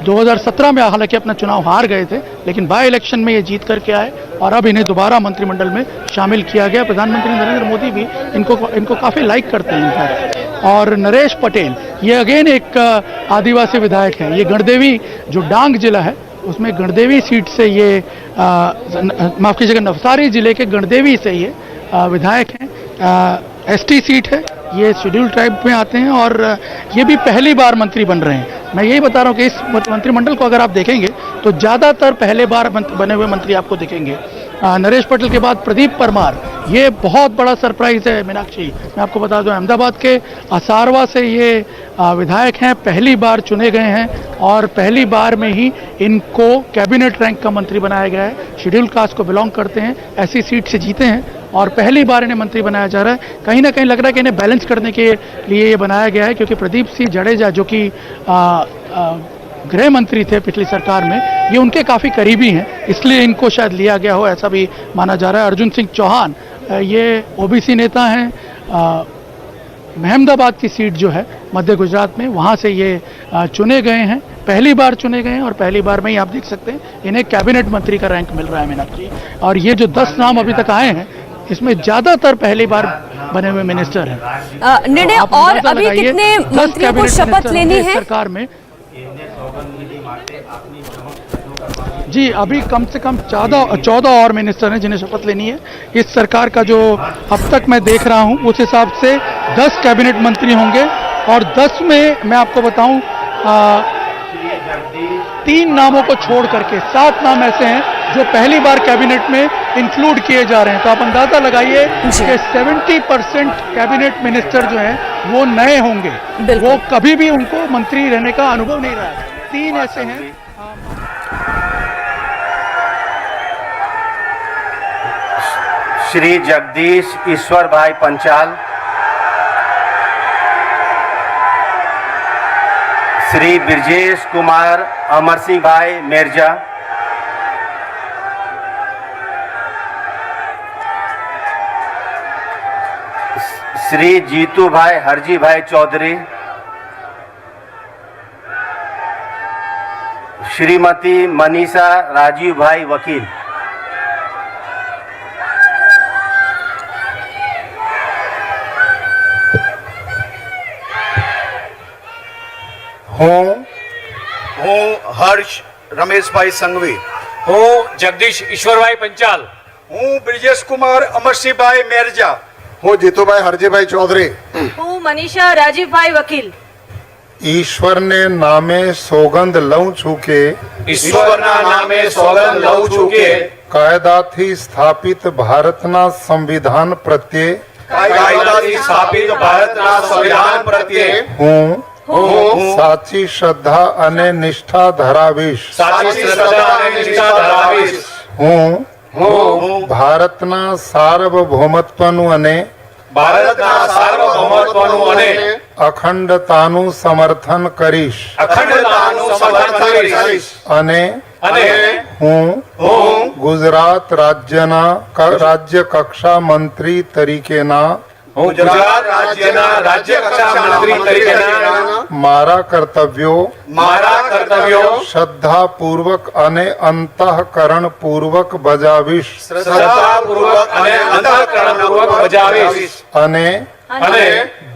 2017 में हालांकि अपना चुनाव हार गए थे, लेकिन बाय इलेक्शन में ये जीत करके आए और अब इन्हें दोबारा मंत्रिमंडल में शामिल किया गया। प्रधानमंत्री नरेंद्र मोदी भी इनको काफ़ी लाइक करते हैं इनफैक्ट। और नरेश पटेल ये अगेन एक आदिवासी विधायक हैं। ये गणदेवी जो डांग जिला है उसमें गणदेवी सीट से ये माफ़ कीजिएगा नवसारी जिले के गणदेवी से ये विधायक हैं। एसटी सीट है, ये शेड्यूल ट्राइब में आते हैं और ये भी पहली बार मंत्री बन रहे हैं। मैं यही बता रहा हूँ कि इस मंत्रिमंडल को अगर आप देखेंगे तो ज़्यादातर पहले बार बने हुए मंत्री आपको दिखेंगे। नरेश पटेल के बाद प्रदीप परमार, ये बहुत बड़ा सरप्राइज है मीनाक्षी। मैं आपको बता दूं अहमदाबाद के असारवा से ये विधायक हैं, पहली बार चुने गए हैं और पहली बार में ही इनको कैबिनेट रैंक का मंत्री बनाया गया है। शेड्यूल कास्ट को बिलोंग करते हैं, ऐसी सीट से जीते हैं और पहली बार इन्हें मंत्री बनाया जा रहा है। कहीं ना कहीं लग रहा है कि इन्हें बैलेंस करने के लिए ये बनाया गया है, क्योंकि प्रदीप सिंह जडेजा जो कि गृह मंत्री थे पिछली सरकार में, ये उनके काफ़ी करीबी हैं, इसलिए इनको शायद लिया गया हो, ऐसा भी माना जा रहा है। अर्जुन सिंह चौहान ये ओबीसी नेता हैं, अहमदाबाद की सीट जो है मध्य गुजरात में, वहाँ से ये चुने गए हैं, पहली बार चुने गए हैं और पहली बार में ही आप देख सकते हैं इन्हें कैबिनेट मंत्री का रैंक मिल रहा है मीनाक्षी। और ये जो 10 नाम अभी तक आए हैं इसमें ज़्यादातर पहली बार बने हुए मिनिस्टर हैं। निर्णय तो और अभी कितने मंत्रियों को शपथ लेनी है सरकार में? जी अभी कम से कम 14 और मिनिस्टर हैं जिन्हें शपथ लेनी है। इस सरकार का जो अब तक मैं देख रहा हूं उस हिसाब से 10 कैबिनेट मंत्री होंगे और 10 में मैं आपको बताऊं 3 नामों को छोड़ करके 7 नाम ऐसे हैं जो पहली बार कैबिनेट में इंक्लूड किए जा रहे हैं। तो आप अंदाजा लगाइए कि 70% कैबिनेट मिनिस्टर जो हैं वो नए होंगे, वो कभी भी उनको मंत्री रहने का अनुभव नहीं रहा है। 3 ऐसे हैं। श्री जगदीश ईश्वर भाई पंचाल, श्री ब्रजेश कुमार अमर सिंह भाई मेरजा, श्री जीतू भाई हरजी भाई चौधरी, श्रीमती मनीषा राजीव भाई वकील। હું હર્ષ રમેશભાઈ સંઘવી, હું જગદીશ ઈશ્વરભાઈ પંચાલ, હું બ્રિજેશ કુમાર અમરસિંહભાઈ મેરજા, હું જીતુભાઈ હરજીભાઈ ચૌધરી, હું મનીષા રાજીવભાઈ વકીલ। ઈશ્વર ને નામે સોગંદ લઉં છું કે ઈશ્વરના નામે સોગંદ લઉં છું કે કાયદાથી સ્થાપિત ભારતના સંવિધાન પ્રત્યે કાયદાથી સ્થાપિત ભારતના સંવિધાન પ્રત્યે હું હું સાચી શ્રદ્ધા અને નિષ્ઠા ધરાવીશ। સાચી શ્રદ્ધા અને નિષ્ઠા ધરાવીશ। હું ભારતના સાર્વભૌમત્વનું અને ભારતના સાર્વભૌમત્વનું અને અખંડતાનું સમર્થન કરીશ અખંડતાનું સમર્થન કરીશ અને હું ગુજરાત રાજ્ય કક્ષા મંત્રી તરીકેના હું ગુજરાત રાજ્યના રાજ્ય કક્ષા મંત્રી તરીકેના મારા કર્તવ્યો શ્રદ્ધાપૂર્વક અને અંતઃકરણપૂર્વક બજાવીશ શ્રદ્ધાપૂર્વક અને અંતઃકરણપૂર્વક બજાવીશ અને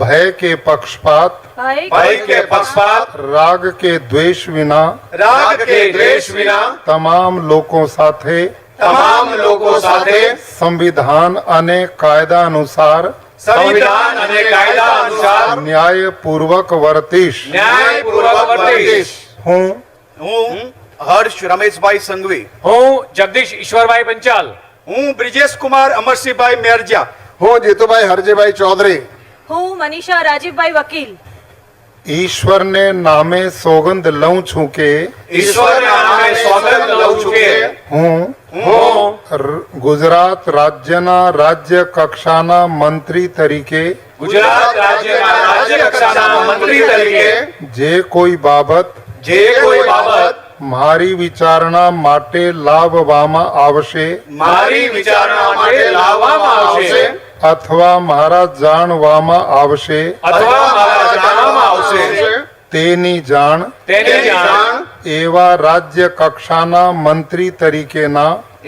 ભય કે પક્ષપાત ભય કે પક્ષપાત રાગ કે દ્વેષ વિના તમામ લોકો સાથે સંવિધાન અને કાયદા અનુસાર સંવિધાન અને કાયદા અનુસાર ન્યાયપૂર્વક વર્તીશ। હું હર્ષ રમેશભાઈ સંઘવી, હું જગદીશ ઈશ્વરભાઈ પંચાલ, હું બ્રિજેશ કુમાર અમરસિંહભાઈ મેરજા, હું જીતુભાઈ હરજીભાઈ ચૌધરી હું મનીષા રાજીવભાઈ વકીલ। ઈશ્વરને નામે સોગંદ લઉં છું કે ઈશ્વરના નામે સોગંદ લઉં છું કે હું ગુજરાત રાજ્યના રાજ્ય કક્ષાના મંત્રી તરીકે ગુજરાત રાજ્યના રાજ્ય કક્ષાના મંત્રી તરીકે જે કોઈ બાબત મારી વિચારણા માટે લાવવામાં આવશે મારી વિચારણા માટે લાવવામાં આવશે અથવા મારા જાણવામાં આવશે અથવા મારા જાણવામાં આવશે તેની જાણ તેની જાણ એવા રાજ્ય કક્ષાના મંત્રી તરીકેના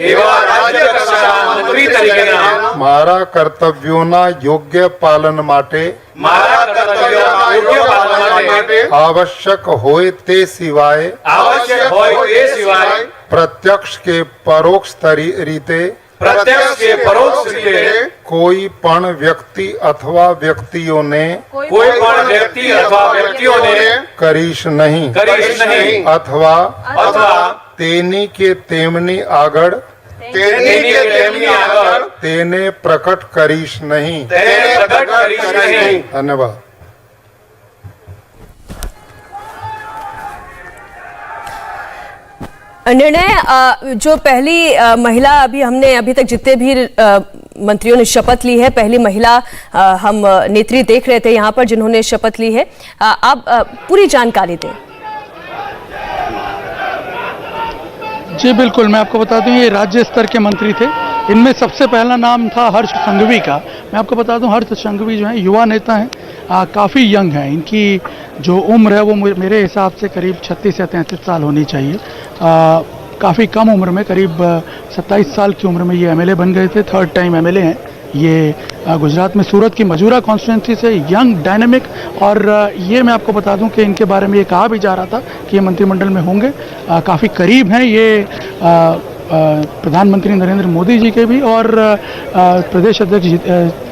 એવા રાજ્ય કક્ષાના મંત્રી તરીકેના મારા કર્તવ્યોના યોગ્ય પાલન માટે મારા કર્તવ્યોના યોગ્ય પાલન માટે આવશ્યક હોય તે સિવાય આવશ્યક હોય તે સિવાય પ્રત્યક્ષ કે પરોક્ષ રીતે પ્રત્યક્ષ કે પરોક્ષ રીતે કોઈ પણ વ્યક્તિ અથવા વ્યક્તિઓને કોઈ પણ વ્યક્તિ અથવા વ્યક્તિઓને કરીશ નહીં કરીશ નહીં અથવા અથવા તેની કે તેમની આગળ તેની કે તેમની આગળ તેને પ્રકટ કરીશ નહીં તેને પ્રગટ કરીશ નહીં. ધન્યવાદ. निर्णय जो पहली महिला अभी हमने अभी तक जितने भी मंत्रियों ने शपथ ली है, पहली महिला हम नेत्री देख रहे थे यहाँ पर जिन्होंने शपथ ली है, आप पूरी जानकारी दें. जी बिल्कुल, मैं आपको बता दूं ये राज्य स्तर के मंत्री थे. इनमें सबसे पहला नाम था हर्ष संघवी का. मैं आपको बता दूं हर्ष संघवी जो है युवा नेता हैं, काफ़ी यंग हैं. इनकी जो उम्र है वो मेरे हिसाब से करीब 36 या 33 साल होनी चाहिए. काफ़ी कम उम्र में, करीब 27 साल की उम्र में ये एमएलए बन गए थे. थर्ड टाइम एमएलए हैं ये गुजरात में सूरत की मजूरा कॉन्स्टिट्यूंसी से. यंग, डायनेमिक, और ये मैं आपको बता दूं कि इनके बारे में ये कहा भी जा रहा था कि ये मंत्रिमंडल में होंगे. काफ़ी करीब हैं ये प्रधानमंत्री नरेंद्र मोदी जी के भी और प्रदेश अध्यक्ष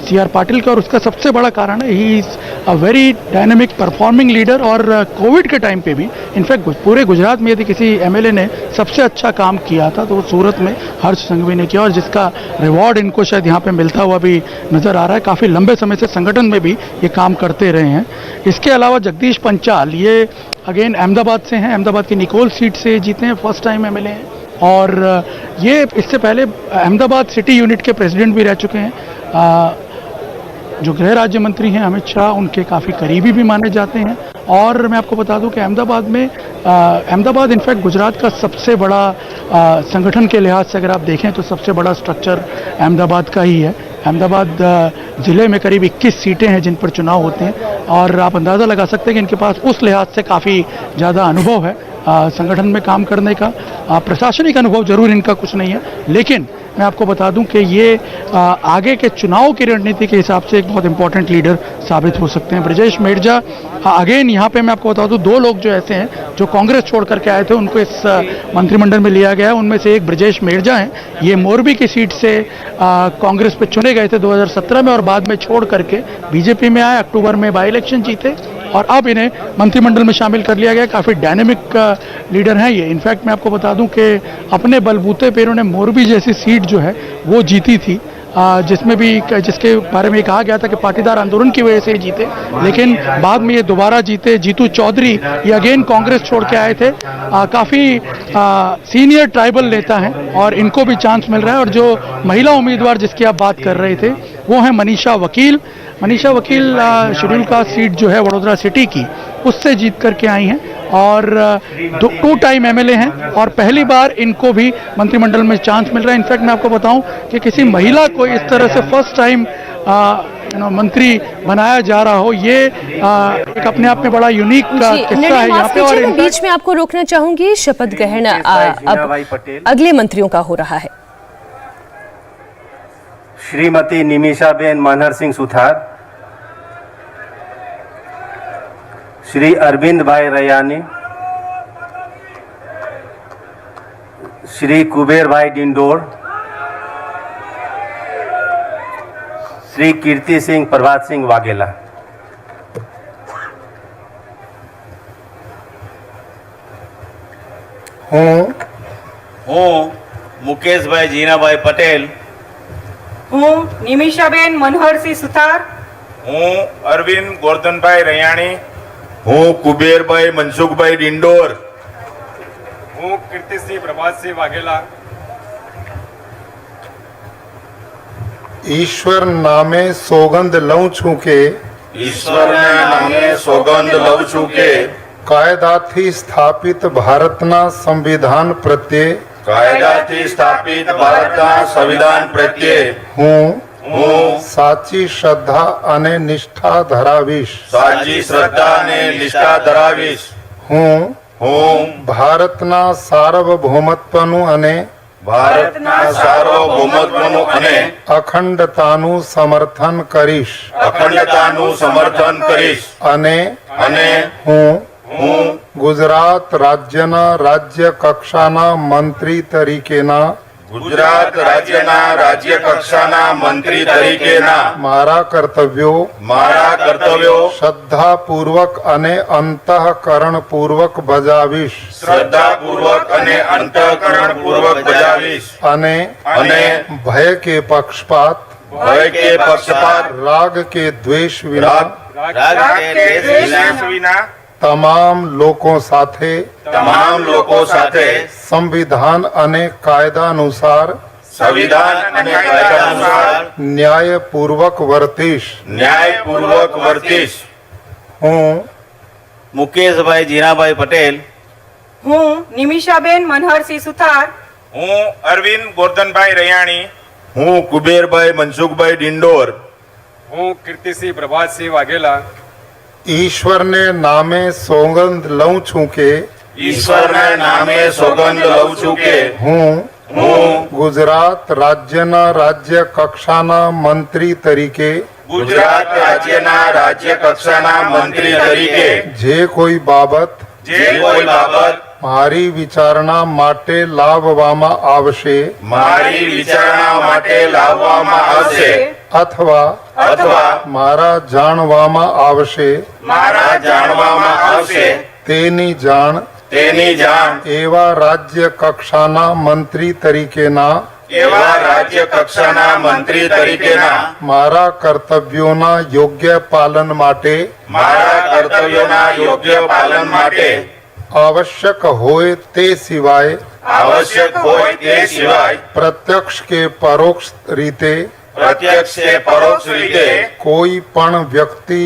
CR पाटिल का. और उसका सबसे बड़ा कारण है he is a very dynamic performing leader. और कोविड के टाइम पे भी इनफैक्ट पूरे गुजरात में यदि किसी एमएलए ने सबसे अच्छा काम किया था तो वो सूरत में हर्ष संघवी ने किया, और जिसका रिवॉर्ड इनको शायद यहाँ पे मिलता हुआ भी नज़र आ रहा है. काफ़ी लंबे समय से संगठन में भी ये काम करते रहे हैं. इसके अलावा जगदीश पंचाल, ये अगेन अहमदाबाद से हैं. अहमदाबाद की निकोल सीट से जीते हैं, फर्स्ट टाइम एमएलए हैं. और ये इससे पहले अहमदाबाद सिटी यूनिट के प्रेसिडेंट भी रह चुके हैं. जो गृह राज्य मंत्री हैं अमित शाह, उनके काफ़ी करीबी भी माने जाते हैं. और मैं आपको बता दूं कि अहमदाबाद इनफैक्ट गुजरात का सबसे बड़ा संगठन के लिहाज से अगर आप देखें तो सबसे बड़ा स्ट्रक्चर अहमदाबाद का ही है. अहमदाबाद ज़िले में करीब 21 सीटें हैं जिन पर चुनाव होते हैं. और आप अंदाज़ा लगा सकते हैं कि इनके पास उस लिहाज से काफ़ी ज़्यादा अनुभव है संगठन में काम करने का. प्रशासनिक अनुभव जरूर इनका कुछ नहीं है, लेकिन मैं आपको बता दूं कि ये आगे के चुनाव की रणनीति के हिसाब से एक बहुत इंपॉर्टेंट लीडर साबित हो सकते हैं. ब्रजेश मेरजा, अगेन यहाँ पे मैं आपको बता दूं 2 लोग जो ऐसे हैं जो कांग्रेस छोड़ करके आए थे उनको इस मंत्रिमंडल में लिया गया है. उनमें से एक ब्रजेश मेरजा हैं. ये मोरबी की सीट से कांग्रेस पे चुने गए थे 2017 में और बाद में छोड़ करके बीजेपी में आए. अक्टूबर में बाई इलेक्शन जीते और अब इन्हें मंत्रिमंडल में शामिल कर लिया गया. काफ़ी डायनेमिक लीडर हैं ये. इनफैक्ट मैं आपको बता दूं कि अपने बलबूते पे इन्होंने मोरबी जैसी सीट जो है वो जीती थी, जिसके बारे में कहा गया था कि पाटीदार आंदोलन की वजह से जीते, लेकिन बाद में ये दोबारा जीते. जीतू चौधरी, ये अगेन कांग्रेस छोड़ के आए थे. काफ़ी सीनियर ट्राइबल नेता हैं और इनको भी चांस मिल रहा है. और जो महिला उम्मीदवार जिसकी आप बात कर रहे थे वो है मनीषा वकील. मनीषा वकील शेड्यूल कास्ट सीट जो है वडोदरा सिटी की, उससे जीत करके आई हैं और 2 टाइम एमएलए हैं और पहली बार इनको भी मंत्रिमंडल में चांस मिल रहा है. इनफैक्ट मैं आपको बताऊं कि किसी महिला को इस तरह से फर्स्ट टाइम मंत्री बनाया जा रहा हो, ये एक अपने आप में बड़ा यूनिक किस्सा है यहाँ पे. और बीच में आपको रोकना चाहूंगी. शपथ ग्रहण अब अगले मंत्रियों का हो रहा है. श्रीमती निमिषाबेन मनहर सिंह सुथार, श्री अरविंद भाई रयानी, श्री कुबेर भाई डिंडोर, श्री कीर्ति सिंह प्रभात सिंह वाघेला. હું મુકેશભાઈ જીનાભાઈ પટેલ, હું નિમિષાબેન મનોહરસિંહ સુથાર, હું અરવિંદ ગોરધનભાઈ રૈયાણી, હું કુબેરભાઈ મનસુખભાઈ ડિંડોર, હું કીર્તિસિંહ પ્રભાતસિંહ વાઘેલા, ईश्वर नामे सौगंध लऊं छूं के ઈશ્વરના નામે સોગંદ લઉં છું કે કાયદાથી સ્થાપિત ભારતના સંવિધાન પ્રત્યે કાયદાથી સ્થાપિત ભારતના સંવિધાન પ્રત્યે હું સાચી શ્રદ્ધા અને નિષ્ઠા ધરાવીશ. સાચી શ્રદ્ધા અને નિષ્ઠા ધરાવીશ. હું હું ભારતના સાર્વભૌમત્વનું અને ભારતના સાર્વભૌમત્વનું અને અખંડતાનું સમર્થન કરીશ. અખંડતાનું સમર્થન કરીશ. અને હું ગુજરાત રાજ્યના રાજ્ય કક્ષાના મંત્રી તરીકેના ગુજરાત રાજ્યના રાજ્ય કક્ષાના મંત્રી તરીકેના મારા કર્તવ્યો શ્રદ્ધાપૂર્વક અને અંતઃકરણપૂર્વક બજાવીશ. શ્રદ્ધાપૂર્વક અને અંતઃકરણપૂર્વક બજાવીશ. અને ભય કે પક્ષપાત, ભય કે પક્ષપાત, રાગ કે દ્વેષ વિના રાગ કે દ્વેષ વિના તમામ લોકો સાથે તમામ લોકો સાથે સંવિધાન અને કાયદા અનુસાર સંવિધાન અને કાયદા અનુસાર ન્યાયપૂર્વક વર્તીશ. ન્યાયપૂર્વક વર્તીશ. હું મુકેશભાઈ જીનાભાઈ પટેલ, હું નિમિષાબેન મનહરસિંહ સુથાર, હું અરવિંદ ગોરધનભાઈ રૈયાણી, હું કુબેરભાઈ મનસુખભાઈ ડિંડોર, હું કીર્તિસિંહ પ્રભાતસિંહ વાઘેલા ઈશ્વરને નામે સોગંદ લઉં છું કે ઈશ્વરના નામે સોગંદ લઉં છું કે હું હું ગુજરાત રાજ્યના રાજ્ય કક્ષાના મંત્રી તરીકે ગુજરાત રાજ્યના રાજ્ય કક્ષાના મંત્રી તરીકે જે કોઈ બાબત જે કોઈ બાબત મારી વિચારણા માટે લાવવામાં આવશે મારી વિચારણા માટે લાવવામાં આવશે અથવા મારા જાણવામાં આવશે મારા જાણવામાં આવશે તેની જાણ એવા રાજ્ય કક્ષાના મંત્રી તરીકેના એવા રાજ્ય કક્ષાના મંત્રી તરીકેના મારા કર્તવ્યોના યોગ્ય પાલન માટે મારા કર્તવ્યોના યોગ્ય પાલન માટે આવશ્યક હોય તે સિવાય આવશ્યક હોય તે સિવાય પ્રત્યક્ષ કે પરોક્ષ રીતે પ્રત્યક્ષ કે પરોક્ષ રીતે કોઈ પણ વ્યક્તિ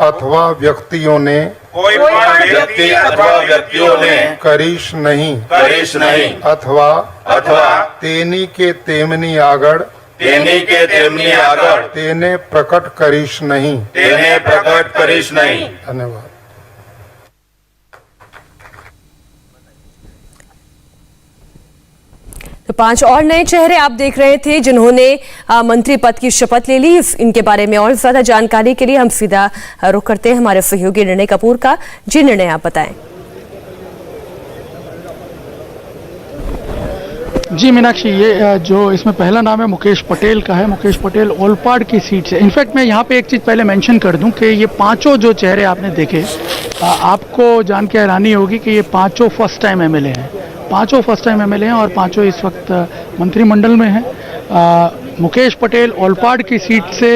અથવા વ્યક્તિઓને કોઈ પણ વ્યક્તિ અથવા વ્યક્તિઓને કરીશ નહીં અથવા તેની કે તેમની આગળ તેની કે તેમની આગળ તેને પ્રકટ કરીશ નહીં. તેને પ્રકટ કરીશ નહીં. ધન્યવાદ. तो 5 और नए चेहरे आप देख रहे थे जिन्होंने मंत्री पद की शपथ ले ली। इनके बारे में और ज्यादा जानकारी के लिए हम सीधा रुख करते हैं हमारे सहयोगी निर्णय कपूर का। जी निर्णय, आप बताएं। जी मीनाक्षी, ये जो इसमें पहला नाम है मुकेश पटेल का है। मुकेश पटेल ओलपाड़ की सीट से। इनफैक्ट मैं यहाँ पे एक चीज़ पहले मेंशन कर दूं कि ये पांचों जो चेहरे आपने देखे, आपको जान के हैरानी होगी कि ये पांचों फर्स्ट टाइम एमएलए हैं। पांचों फर्स्ट टाइम एमएलए हैं और पांचों इस वक्त मंत्रिमंडल में हैं। मुकेश पटेल ओलपाड़ की सीट से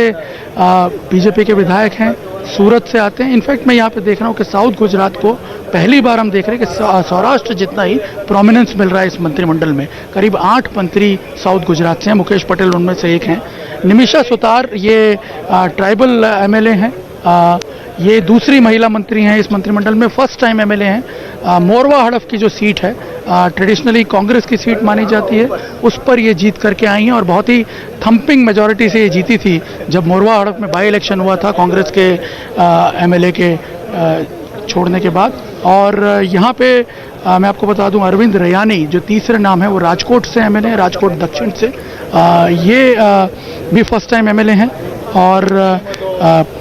बीजेपी के विधायक हैं, सूरत से आते हैं। इनफैक्ट मैं यहाँ पे देख रहा हूँ कि साउथ गुजरात को पहली बार हम देख रहे हैं कि सौराष्ट्र जितना ही प्रोमिनेंस मिल रहा है इस मंत्रिमंडल में। करीब 8 मंत्री साउथ गुजरात से हैं, मुकेश पटेल उनमें से एक हैं। निमिषा सुतार ये ट्राइबल एमएलए हैं, ये दूसरी महिला मंत्री हैं इस मंत्रिमंडल में, फर्स्ट टाइम एमएलए हैं। मोरवा हड़फ की जो सीट है ट्रेडिशनली कांग्रेस की सीट मानी जाती है, उस पर ये जीत करके आई हैं और बहुत ही थंपिंग मेजॉरिटी से ये जीती थी जब मोरवा हड़फ में बाई इलेक्शन हुआ था कांग्रेस के एमएलए के छोड़ने के बाद। और यहाँ पे मैं आपको बता दूं अरविंद रैयानी जो तीसरे नाम है वो राजकोट से एमएलए हैं, राजकोट दक्षिण से। ये भी फर्स्ट टाइम एमएलए हैं और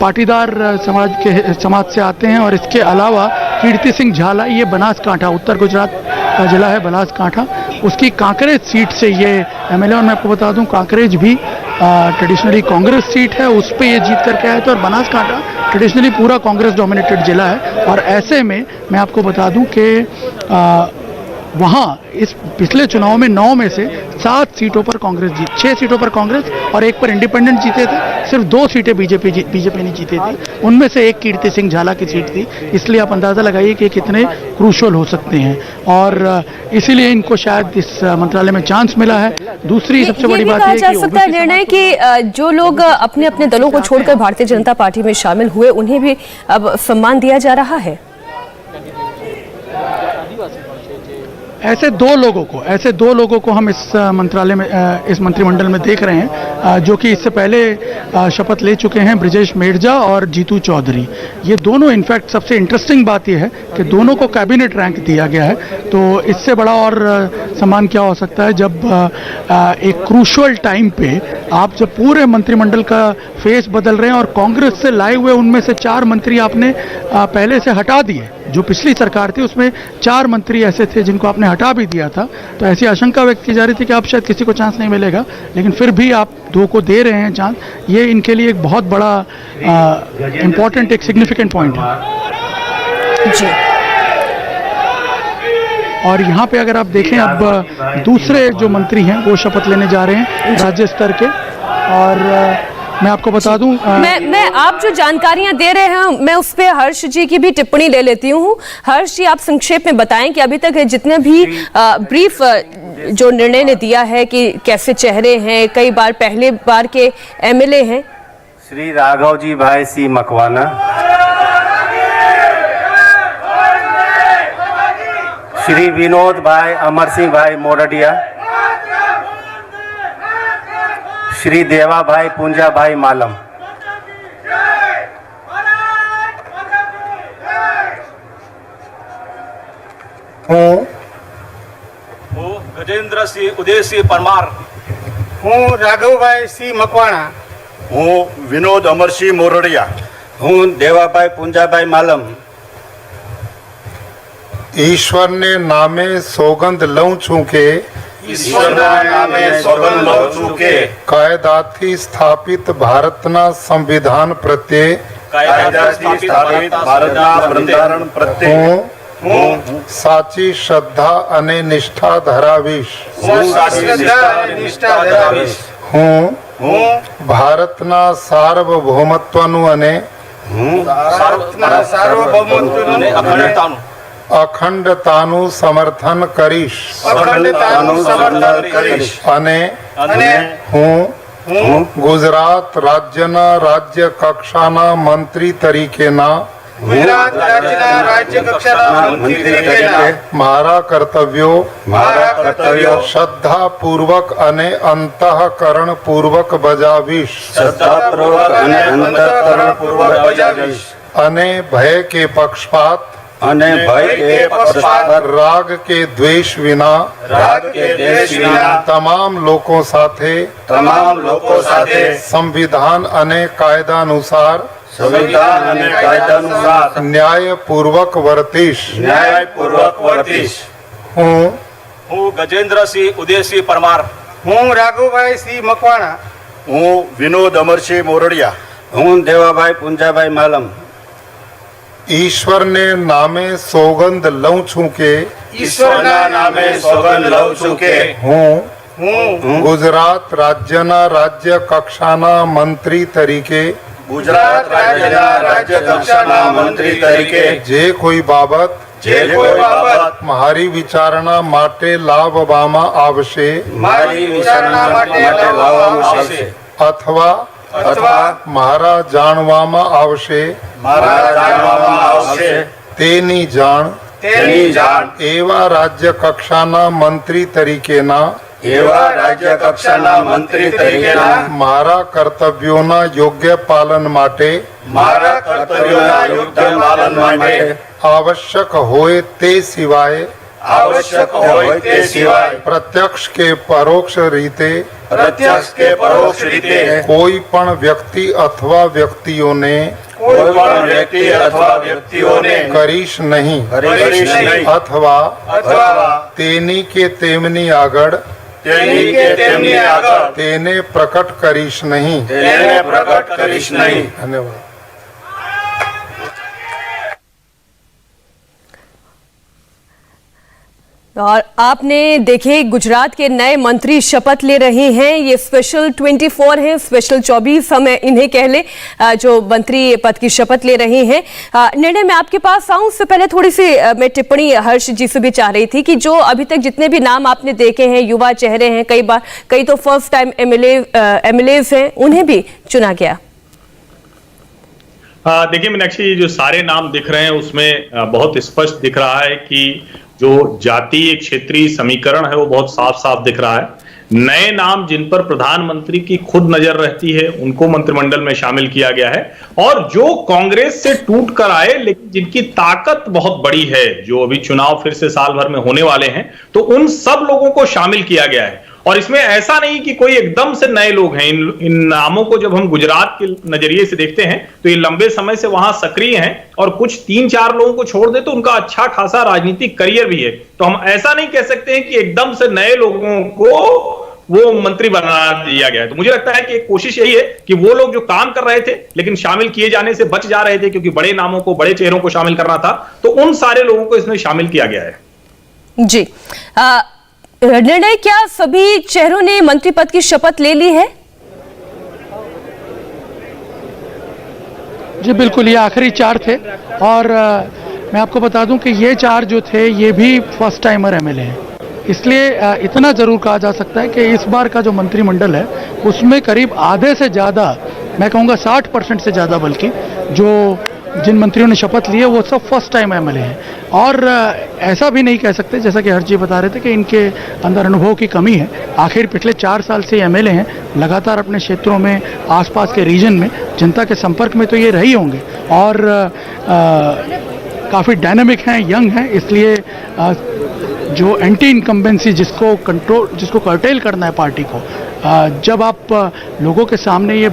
पाटीदार समाज से आते हैं। और इसके अलावा कीर्ति सिंह झाला, ये बनासकांठा, उत्तर गुजरात का जिला है बनासकांठा, उसकी कांकरेज सीट से ये एमएलए। और मैं आपको बता दूं कांकरेज भी ट्रेडिशनली कांग्रेस सीट है, उस पर ये जीत करके आए थे। और बनासकांठा ट्रेडिशनली पूरा कांग्रेस डोमिनेटेड जिला है। और ऐसे में मैं आपको बता दूं कि वहाँ इस पिछले चुनाव में 9 में से 7 सीटों पर कांग्रेस 6 सीटों पर कांग्रेस और 1 पर इंडिपेंडेंट जीते थे। सिर्फ 2 सीटें बीजेपी ने जीती थी, उनमें से एक कीर्ति सिंह झाला की सीट थी। इसलिए आप अंदाज़ा लगाइए कि कितने क्रूशल हो सकते हैं और इसीलिए इनको शायद इस मंत्रालय में चांस मिला है। दूसरी सबसे बड़ी बात कहा जा सकता है निर्णय कि जो लोग अपने अपने दलों को छोड़कर भारतीय जनता पार्टी में शामिल हुए उन्हें भी अब सम्मान दिया जा रहा है। ऐसे दो लोगों को हम इस मंत्रालय में इस मंत्रिमंडल में देख रहे हैं जो कि इससे पहले शपथ ले चुके हैं, ब्रिजेश मेरजा और जीतू चौधरी। ये दोनों, इनफैक्ट सबसे इंटरेस्टिंग बात यह है कि दोनों को कैबिनेट रैंक दिया गया है। तो इससे बड़ा और सम्मान क्या हो सकता है जब एक क्रूशियल टाइम पे आप जब पूरे मंत्रिमंडल का फेस बदल रहे हैं और कांग्रेस से लाए हुए उनमें से 4 मंत्री आपने पहले से हटा दिए। जो पिछली सरकार थी उसमें 4 मंत्री ऐसे थे जिनको आपने हटा भी दिया था। तो ऐसी आशंका व्यक्त की जा रही थी कि अब शायद किसी को चांस नहीं मिलेगा, लेकिन फिर भी आप 2 को दे रहे हैं चांस। ये इनके लिए एक बहुत बड़ा इंपॉर्टेंट, एक सिग्निफिकेंट पॉइंट है जी। और यहाँ पे अगर आप देखें, अब दूसरे जो मंत्री हैं वो शपथ लेने जा रहे हैं राज्य स्तर के। और मैं आपको बता दूं, मैं आप जो जानकारियां दे रहे हैं मैं उस पे हर्ष जी की भी टिप्पणी ले लेती हूँ। हर्ष जी, आप संक्षेप में बताएं कि अभी तक जितने भी ब्रीफ जो निर्णय ने दिया है कि कैसे चेहरे हैं, कई बार पहले बार के एमएलए हैं। श्री राघव जी भाई सी मकवाना, श्री विनोद भाई अमर सिंह भाई मोरडिया, श्री देवा भाई पुंजा भाई मालम। हूँ गजेंद्र सिंह उदय सिंह परमार, हूँ राघवभाई सी मकवाणा, हूँ विनोद अमरसिंह मोरडिया, हूँ देवाभाई पुंजाभाई मालम। ईश्वर ने नामे सौगंध लऊं छू के, ઈશ્વરના નામે સોગંદ લઉં છું કે કાયદાથી સ્થાપિત ભારતના સંવિધાન પ્રત્યે કાયદાથી સ્થાપિત ભારતના બંધારણ પ્રત્યે હું સાચી શ્રદ્ધા અને નિષ્ઠા ધરાવીશ। હું સાચી શ્રદ્ધા અને નિષ્ઠા ધરાવીશ। હું ભારતના સાર્વભૌમત્વનું અને ભારતના સાર્વભૌમત્વનું અને અખંડતાનું અખંડતાનું સમર્થન કરીશ। અખંડતાનું સમર્થન કરીશ। અને હું ગુજરાત રાજ્યના રાજ્ય કક્ષાના મંત્રી તરીકેના ગુજરાત રાજ્યના રાજ્ય કક્ષાના મંત્રી તરીકેના મારા કર્તવ્યો શ્રદ્ધાપૂર્વક અને અંતઃકરણપૂર્વક બજાવીશ। શ્રદ્ધાપૂર્વક અને અંતઃકરણપૂર્વક બજાવીશ। અને ભય કે પક્ષપાત અને ભય કે પક્ષપાત રાગ કે દ્વેષ વિના રાગ કે દ્વેષ વિના તમામ લોકો સાથે સંવિધાન અને કાયદાનુસાર સંવિધાન અને કાયદાનુસાર ન્યાયપૂર્વક વર્તીશ। હું ગજેન્દ્રસિંહ ઉદયસિંહ પરમાર, હું રાઘુભાઈ સિંહ મકવાણા, હું વિનોદ અમરસિંહ મોરડિયા, હું દેવાભાઈ પુંજાભાઈ માલમ ઈશ્વરને નામે સોગંદ લઉં છું કે ઈશ્વરના નામે સોગંદ લઉં છું કે હું ગુજરાત રાજ્યના રાજ્ય કક્ષાના મંત્રી તરીકે ગુજરાત રાજ્યના રાજ્ય કક્ષાના મંત્રી તરીકે જે કોઈ બાબત મારી વિચારણા માટે લાવવામાં આવશે મારી વિચારણા માટે લાવવામાં આવશે અથવા મારા જાણવામાં આવશે તેની જાણ એવા રાજ્ય કક્ષાના મંત્રી તરીકેના મારા કર્તવ્યોના યોગ્ય પાલન માટે આવશ્યક હોય તે સિવાય પ્રત્યક્ષ કે પરોક્ષ રીતે કોઈ પણ વ્યક્તિ અથવા વ્યક્તિઓને કરીશ નહીં અથવા તેની કે તેમની આગળ તેને પ્રકટ કરીશ નહીં। ધન્યવાદ। और आपने देखे गुजरात के नए मंत्री शपथ ले रहे हैं। ये स्पेशल 24 है, स्पेशल 24 हम इन्हें कह ले जो मंत्री पद की शपथ ले रहे हैं। निर्णय में आपके पास आऊं उससे पहले थोड़ी सी मैं टिप्पणी हर्ष जी से भी चाह रही थी कि जो अभी तक जितने भी नाम आपने देखे हैं, युवा चेहरे हैं, कई तो फर्स्ट टाइम एमएलए हैं, उन्हें भी चुना गया। देखिए मीनाक्षी, ये जो सारे नाम दिख रहे हैं उसमें बहुत स्पष्ट दिख रहा है कि जो जातीय क्षेत्रीय समीकरण है वो बहुत साफ साफ दिख रहा है। नए नाम जिन पर प्रधानमंत्री की खुद नजर रहती है उनको मंत्रिमंडल में शामिल किया गया है, और जो कांग्रेस से टूट कर आए लेकिन जिनकी ताकत बहुत बड़ी है, जो अभी चुनाव फिर से साल भर में होने वाले हैं, तो उन सब लोगों को शामिल किया गया है। और इसमें ऐसा नहीं कि कोई एकदम से नए लोग हैं। इन नामों को जब हम गुजरात के नजरिए से देखते हैं तो ये लंबे समय से वहां सक्रिय हैं, और कुछ 3-4 लोगों को छोड़ दे तो उनका अच्छा खासा राजनीतिक करियर भी है। तो हम ऐसा नहीं कह सकते हैं कि एकदम से नए लोगों को वो मंत्री बना दिया गया है। तो मुझे लगता है कि एक कोशिश यही है कि वो लोग जो काम कर रहे थे लेकिन शामिल किए जाने से बच जा रहे थे क्योंकि बड़े नामों को, बड़े चेहरों को शामिल करना था, तो उन सारे लोगों को इसमें शामिल किया गया है। जी, निर्णय, क्या सभी चेहरों ने मंत्री पद की शपथ ले ली है? जी बिल्कुल, ये आखिरी 4 थे, और मैं आपको बता दूं कि ये 4 जो थे ये भी फर्स्ट टाइमर एमएलए हैं। इसलिए इतना जरूर कहा जा सकता है कि इस बार का जो मंत्रिमंडल है उसमें करीब आधे से ज़्यादा, मैं कहूँगा 60% से ज़्यादा बल्कि, जो जिन मंत्रियों ने शपथ ली है वो सब फर्स्ट टाइम एमएलए हैं। और ऐसा भी नहीं कह सकते, जैसा कि हर्ष जी बता रहे थे, कि इनके अंदर अनुभव की कमी है। आखिर पिछले 4 साल से एमएलए हैं, लगातार अपने क्षेत्रों में, आसपास के रीजन में जनता के संपर्क में तो ये रही होंगे, और काफ़ी डायनामिक हैं, यंग हैं। इसलिए जो एंटी इनकम्बेंसी जिसको कर्टेल करना है पार्टी को, जब आप लोगों के सामने ये,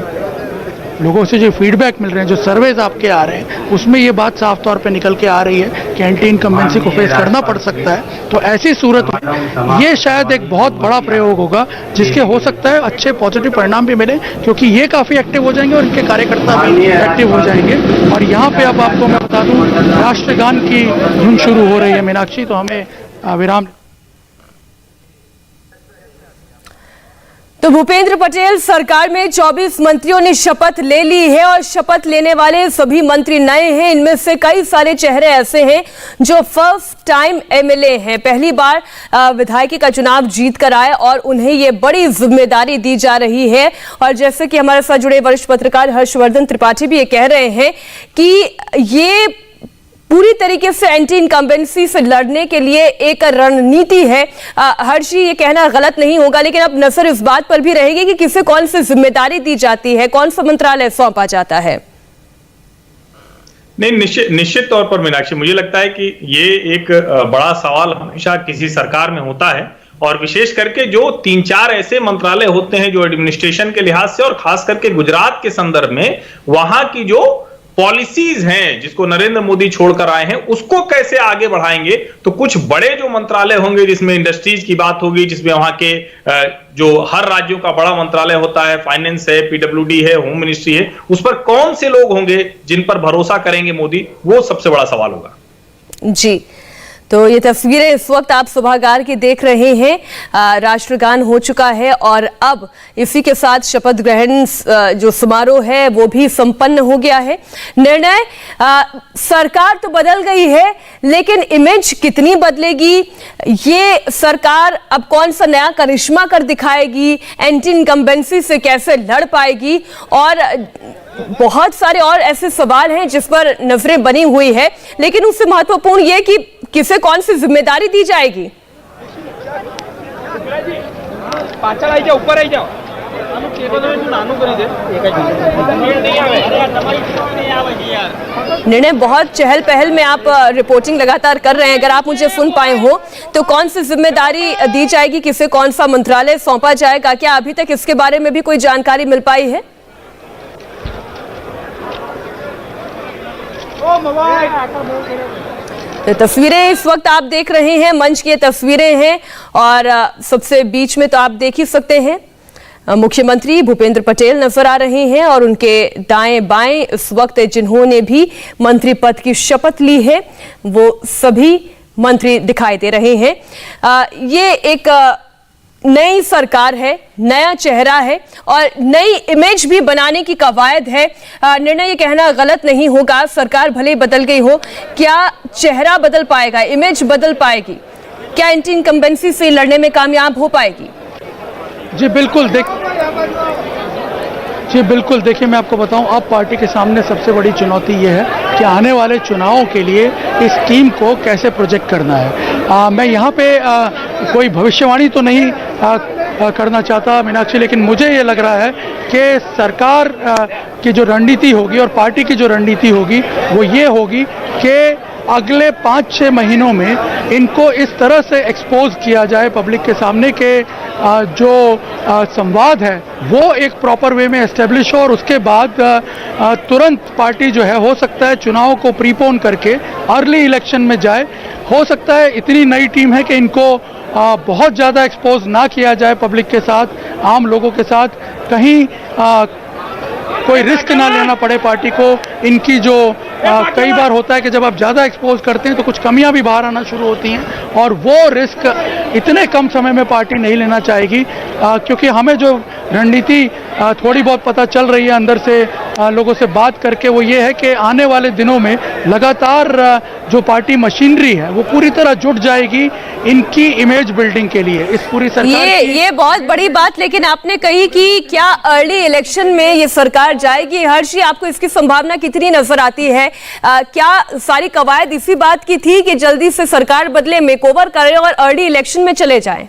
लोगों से जो फीडबैक मिल रहे हैं, जो सर्वेज आपके आ रहे हैं, उसमें ये बात साफ तौर पे निकल के आ रही है कि एंटी इनकम्बेंसी को फेस करना पड़ सकता है। तो ऐसी सूरत में ये शायद एक बहुत बड़ा प्रयोग होगा जिसके हो सकता है अच्छे पॉजिटिव परिणाम भी मिले, क्योंकि ये काफ़ी एक्टिव हो जाएंगे और इनके कार्यकर्ता भी एक्टिव हो जाएंगे। और यहाँ पे अब आपको मैं बता दूँ, राष्ट्रगान की धुन शुरू हो रही है मीनाक्षी, तो हमें विराम। तो भूपेंद्र पटेल सरकार में 24 मंत्रियों ने शपथ ले ली है, और शपथ लेने वाले सभी मंत्री नए हैं। इनमें से कई सारे चेहरे ऐसे हैं जो फर्स्ट टाइम एमएलए हैं, पहली बार विधायकी का चुनाव जीत कर आए, और उन्हें ये बड़ी जिम्मेदारी दी जा रही है। और जैसे कि हमारे साथ जुड़े वरिष्ठ पत्रकार हर्षवर्धन त्रिपाठी भी ये कह रहे हैं कि ये पूरी तरीके से एंटी इनकम्बेंसी से लड़ने के लिए एक रणनीति है। हर्ष, ये कहना गलत नहीं होगा, लेकिन अब नजर इस बात पर भी रहेगी कि किसे कौन सी जिम्मेदारी दी जाती है, कौन सा मंत्रालय सौंपा जाता है। नहीं, निश्चित तौर पर मीनाक्षी, मुझे लगता है कि ये एक बड़ा सवाल हमेशा किसी सरकार में होता है, और विशेष करके जो 3-4 ऐसे मंत्रालय होते हैं जो एडमिनिस्ट्रेशन के लिहाज से, और खास करके गुजरात के संदर्भ में वहां की जो पॉलिसीज हैं जिसको नरेंद्र मोदी छोड़कर आए हैं, उसको कैसे आगे बढ़ाएंगे। तो कुछ बड़े जो मंत्रालय होंगे जिसमें इंडस्ट्रीज की बात होगी, जिसमें वहां के जो हर राज्यों का बड़ा मंत्रालय होता है, फाइनेंस है, पीडब्ल्यूडी है, होम मिनिस्ट्री है, उस पर कौन से लोग होंगे जिन पर भरोसा करेंगे मोदी, वो सबसे बड़ा सवाल होगा। जी, तो ये तस्वीरें इस वक्त आप सभागार की देख रहे हैं। राष्ट्रगान हो चुका है, और अब इसी के साथ शपथ ग्रहण जो समारोह है वो भी संपन्न हो गया है। निर्णय, सरकार तो बदल गई है, लेकिन इमेज कितनी बदलेगी, ये सरकार अब कौन सा नया करिश्मा कर दिखाएगी, एंटी इनकम्बेंसी से कैसे लड़ पाएगी, और बहुत सारे और ऐसे सवाल हैं जिस पर नजरें बनी हुई है। लेकिन उससे महत्वपूर्ण यह कि किसे कौन सी जिम्मेदारी दी जाएगी। निर्णय, बहुत चहल पहल में आप रिपोर्टिंग लगातार कर रहे हैं, अगर आप मुझे सुन पाए हो तो कौन सी जिम्मेदारी दी जाएगी, किसे कौन सा मंत्रालय सौंपा जाएगा, क्या अभी तक इसके बारे में भी कोई जानकारी मिल पाई है? तो तस्वीरें इस वक्त आप देख रहे हैं, मंच की तस्वीरें हैं, और सबसे बीच में तो आप देख ही सकते हैं मुख्यमंत्री भूपेंद्र पटेल नजर आ रहे हैं, और उनके दाएं बाएं इस वक्त जिन्होंने भी मंत्री पद की शपथ ली है वो सभी मंत्री दिखाई दे रहे हैं। ये एक नई सरकार है, नया चेहरा है, और नई इमेज भी बनाने की कवायद है। निर्णय, ये कहना गलत नहीं होगा, सरकार भले बदल गई हो, क्या चेहरा बदल पाएगा, इमेज बदल पाएगी, क्या एंटी इनकम्बेंसी से लड़ने में कामयाब हो पाएगी? जी बिल्कुल, जी बिल्कुल, देखिए मैं आपको बताऊं, अब पार्टी के सामने सबसे बड़ी चुनौती ये है कि आने वाले चुनावों के लिए इस टीम को कैसे प्रोजेक्ट करना है। मैं यहाँ पे कोई भविष्यवाणी तो नहीं करना चाहता मीनाक्षी, लेकिन मुझे ये लग रहा है कि सरकार की जो रणनीति होगी और पार्टी की जो रणनीति होगी वो ये होगी कि अगले 5-6 महीनों में इनको इस तरह से एक्सपोज किया जाए पब्लिक के सामने कि जो संवाद है वो एक प्रॉपर वे में एस्टेब्लिश हो, और उसके बाद तुरंत पार्टी जो है हो सकता है चुनाव को प्रीपोन करके अर्ली इलेक्शन में जाए। हो सकता है इतनी नई टीम है कि इनको बहुत ज़्यादा एक्सपोज ना किया जाए पब्लिक के साथ, आम लोगों के साथ, कहीं कोई रिस्क ना लेना पड़े पार्टी को। इनकी जो कई बार होता है कि जब आप ज़्यादा एक्सपोज करते हैं तो कुछ कमियां भी बाहर आना शुरू होती हैं, और वो रिस्क इतने कम समय में पार्टी नहीं लेना चाहेगी, क्योंकि हमें जो रणनीति थोड़ी बहुत पता चल रही है अंदर से लोगों से बात करके, वो ये है कि आने वाले दिनों में लगातार जो पार्टी मशीनरी है वो पूरी तरह जुट जाएगी इनकी इमेज बिल्डिंग के लिए। इस पूरी सरकार ये बहुत बड़ी बात लेकिन आपने कही कि क्या अर्ली इलेक्शन में ये सरकार जाएगी। हर्षी, आपको इसकी संभावना कितनी नजर आती है? क्या सारी कवायद इसी बात की थी कि जल्दी से सरकार बदले, मेकओवर करें और अर्ली इलेक्शन में चले जाएं?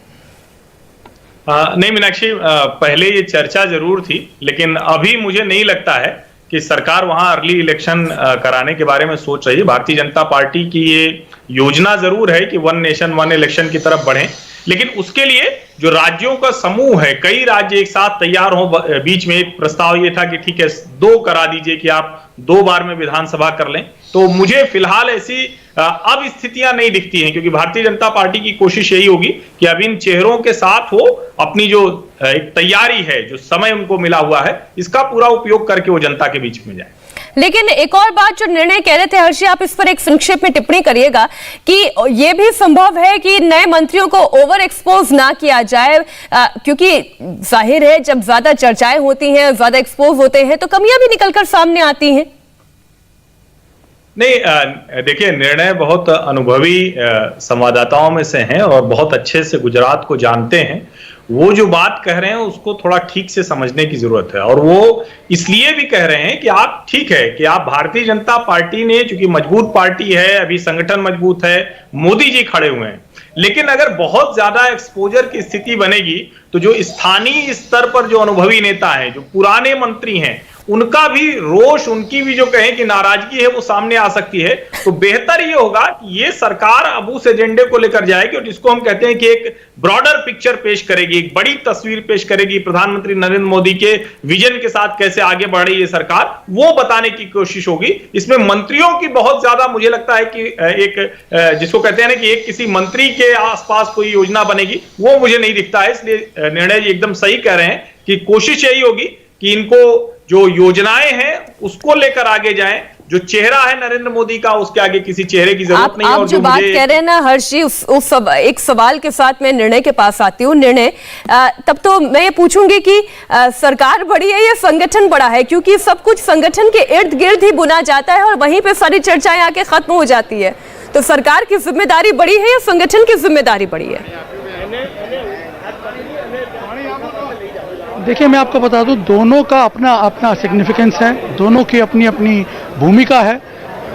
नहीं मीनाक्षी, पहले ये चर्चा जरूर थी, लेकिन अभी मुझे नहीं लगता है कि सरकार वहां अर्ली इलेक्शन कराने के बारे में सोच रही है। भारतीय जनता पार्टी की ये योजना जरूर है कि वन नेशन वन इलेक्शन की तरफ बढ़े, लेकिन उसके लिए जो राज्यों का समूह है, कई राज्य एक साथ तैयार हो। बीच में एक प्रस्ताव ये था कि ठीक है 2 करा दीजिए कि आप 2 बार में विधानसभा कर लें। तो मुझे फिलहाल ऐसी अब स्थितियां नहीं दिखती हैं, क्योंकि भारतीय जनता पार्टी की कोशिश यही होगी कि अब इन चेहरों के साथ वो अपनी जो एक तैयारी है, जो समय उनको मिला हुआ है, इसका पूरा उपयोग करके वो जनता के बीच में जाए। लेकिन एक और बात जो निर्णय कह रहे थे हर्षी, आप इस पर एक संक्षेप में टिप्पणी करिएगा कि यह भी संभव है कि नए मंत्रियों को ओवर एक्सपोज ना किया जाए, क्योंकि जाहिर है जब ज्यादा चर्चाएं होती हैं, ज्यादा एक्सपोज होते हैं तो कमियां भी निकलकर सामने आती हैं। नहीं, देखिए निर्णय बहुत अनुभवी संवाददाताओं में से हैं और बहुत अच्छे से गुजरात को जानते हैं। वो जो बात कह रहे हैं उसको थोड़ा ठीक से समझने की जरूरत है, और वो इसलिए भी कह रहे हैं कि आप ठीक है कि आप भारतीय जनता पार्टी ने, चूंकि मजबूत पार्टी है, अभी संगठन मजबूत है, मोदी जी खड़े हुए हैं, लेकिन अगर बहुत ज्यादा एक्सपोजर की स्थिति बनेगी तो जो स्थानीय स्तर पर जो अनुभवी नेता हैं, जो पुराने मंत्री हैं, उनका भी रोष, उनकी भी जो कहें कि नाराजगी है वो सामने आ सकती है। तो बेहतर ये होगा कि ये सरकार अब उस एजेंडे को लेकर जाएगी और जिसको हम कहते हैं कि एक ब्रॉडर पिक्चर पेश करेगी, एक बड़ी तस्वीर पेश करेगी प्रधानमंत्री नरेंद्र मोदी के विजन के साथ कैसे आगे बढ़ रही है सरकार, वो बताने की कोशिश होगी। इसमें मंत्रियों की बहुत ज्यादा मुझे लगता है कि एक जिसको कहते हैं ना कि एक किसी मंत्री के आसपास कोई योजना बनेगी, वो मुझे नहीं दिखता है। इसलिए निर्णय एकदम सही कह रहे हैं कि कोशिश यही होगी कि इनको जो योजनाएं हैं उसको लेकर आगे जाएं। जो चेहरा है नरेंद्र मोदी का, उसके आगे किसी चेहरे की जरूरत नहीं है। आप जो बात कह रहे हैं ना हर्षी, एक सवाल के साथ मैं निर्णय के पास आती हूँ। निर्णय, तब तो मैं ये पूछूंगी कि सरकार बड़ी है या संगठन बड़ा है, क्योंकि सब कुछ संगठन के इर्द गिर्द ही बुना जाता है और वहीं पे सारी चर्चाएं आके खत्म हो जाती है। तो सरकार की जिम्मेदारी बड़ी है या संगठन की जिम्मेदारी बड़ी है? देखिए मैं आपको बता दूं, दोनों का अपना अपना सिग्निफिकेंस है, दोनों की अपनी अपनी भूमिका है,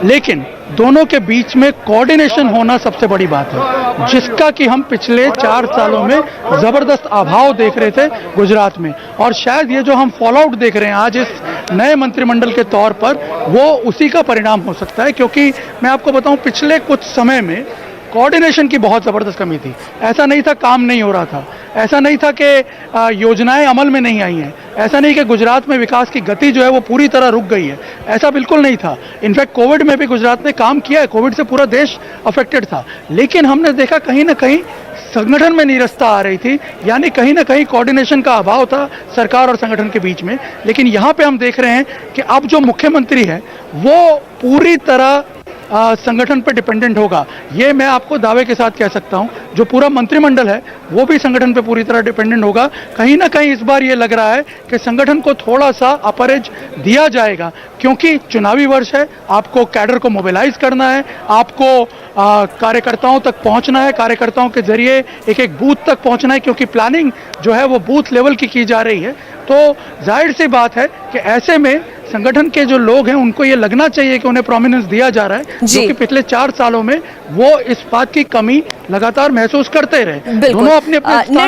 लेकिन दोनों के बीच में कोऑर्डिनेशन होना सबसे बड़ी बात है, जिसका कि हम पिछले 4 सालों में जबरदस्त अभाव देख रहे थे गुजरात में। और शायद ये जो हम फॉल आउट देख रहे हैं आज इस नए मंत्रिमंडल के तौर पर, वो उसी का परिणाम हो सकता है। क्योंकि मैं आपको बताऊं, पिछले कुछ समय में कोऑर्डिनेशन की बहुत ज़बरदस्त कमी थी। ऐसा नहीं था काम नहीं हो रहा था, ऐसा नहीं था कि योजनाएं अमल में नहीं आई हैं, ऐसा नहीं कि गुजरात में विकास की गति जो है वो पूरी तरह रुक गई है, ऐसा बिल्कुल नहीं था। इनफैक्ट कोविड में भी गुजरात ने काम किया है, कोविड से पूरा देश अफेक्टेड था, लेकिन हमने देखा कहीं ना कहीं संगठन में नीरसता आ रही थी, यानी कहीं ना कहीं कोऑर्डिनेशन का अभाव था सरकार और संगठन के बीच में। लेकिन यहाँ पे हम देख रहे हैं कि अब जो मुख्यमंत्री है वो पूरी तरह संगठन पर डिपेंडेंट होगा। ये मैं आपको दावे के साथ कह सकता हूं। जो पूरा मंत्रिमंडल है वो भी संगठन पे पूरी तरह डिपेंडेंट होगा। कहीं ना कहीं इस बार ये लग रहा है कि संगठन को थोड़ा सा अपर एज दिया जाएगा, क्योंकि चुनावी वर्ष है, आपको कैडर को मोबिलाइज करना है, आपको कार्यकर्ताओं तक पहुंचना है, कार्यकर्ताओं के जरिए एक एक बूथ तक पहुंचना है, क्योंकि प्लानिंग जो है वो बूथ लेवल की जा रही है। तो जाहिर सी बात है कि ऐसे में संगठन के जो लोग हैं उनको ये लगना चाहिए कि उन्हें प्रोमिनेंस दिया जा रहा है, जो कि पिछले 4 सालों में वो इस बात की कमी लगातार महसूस करते रहे। बिल्कुल। दोनों अपने अपने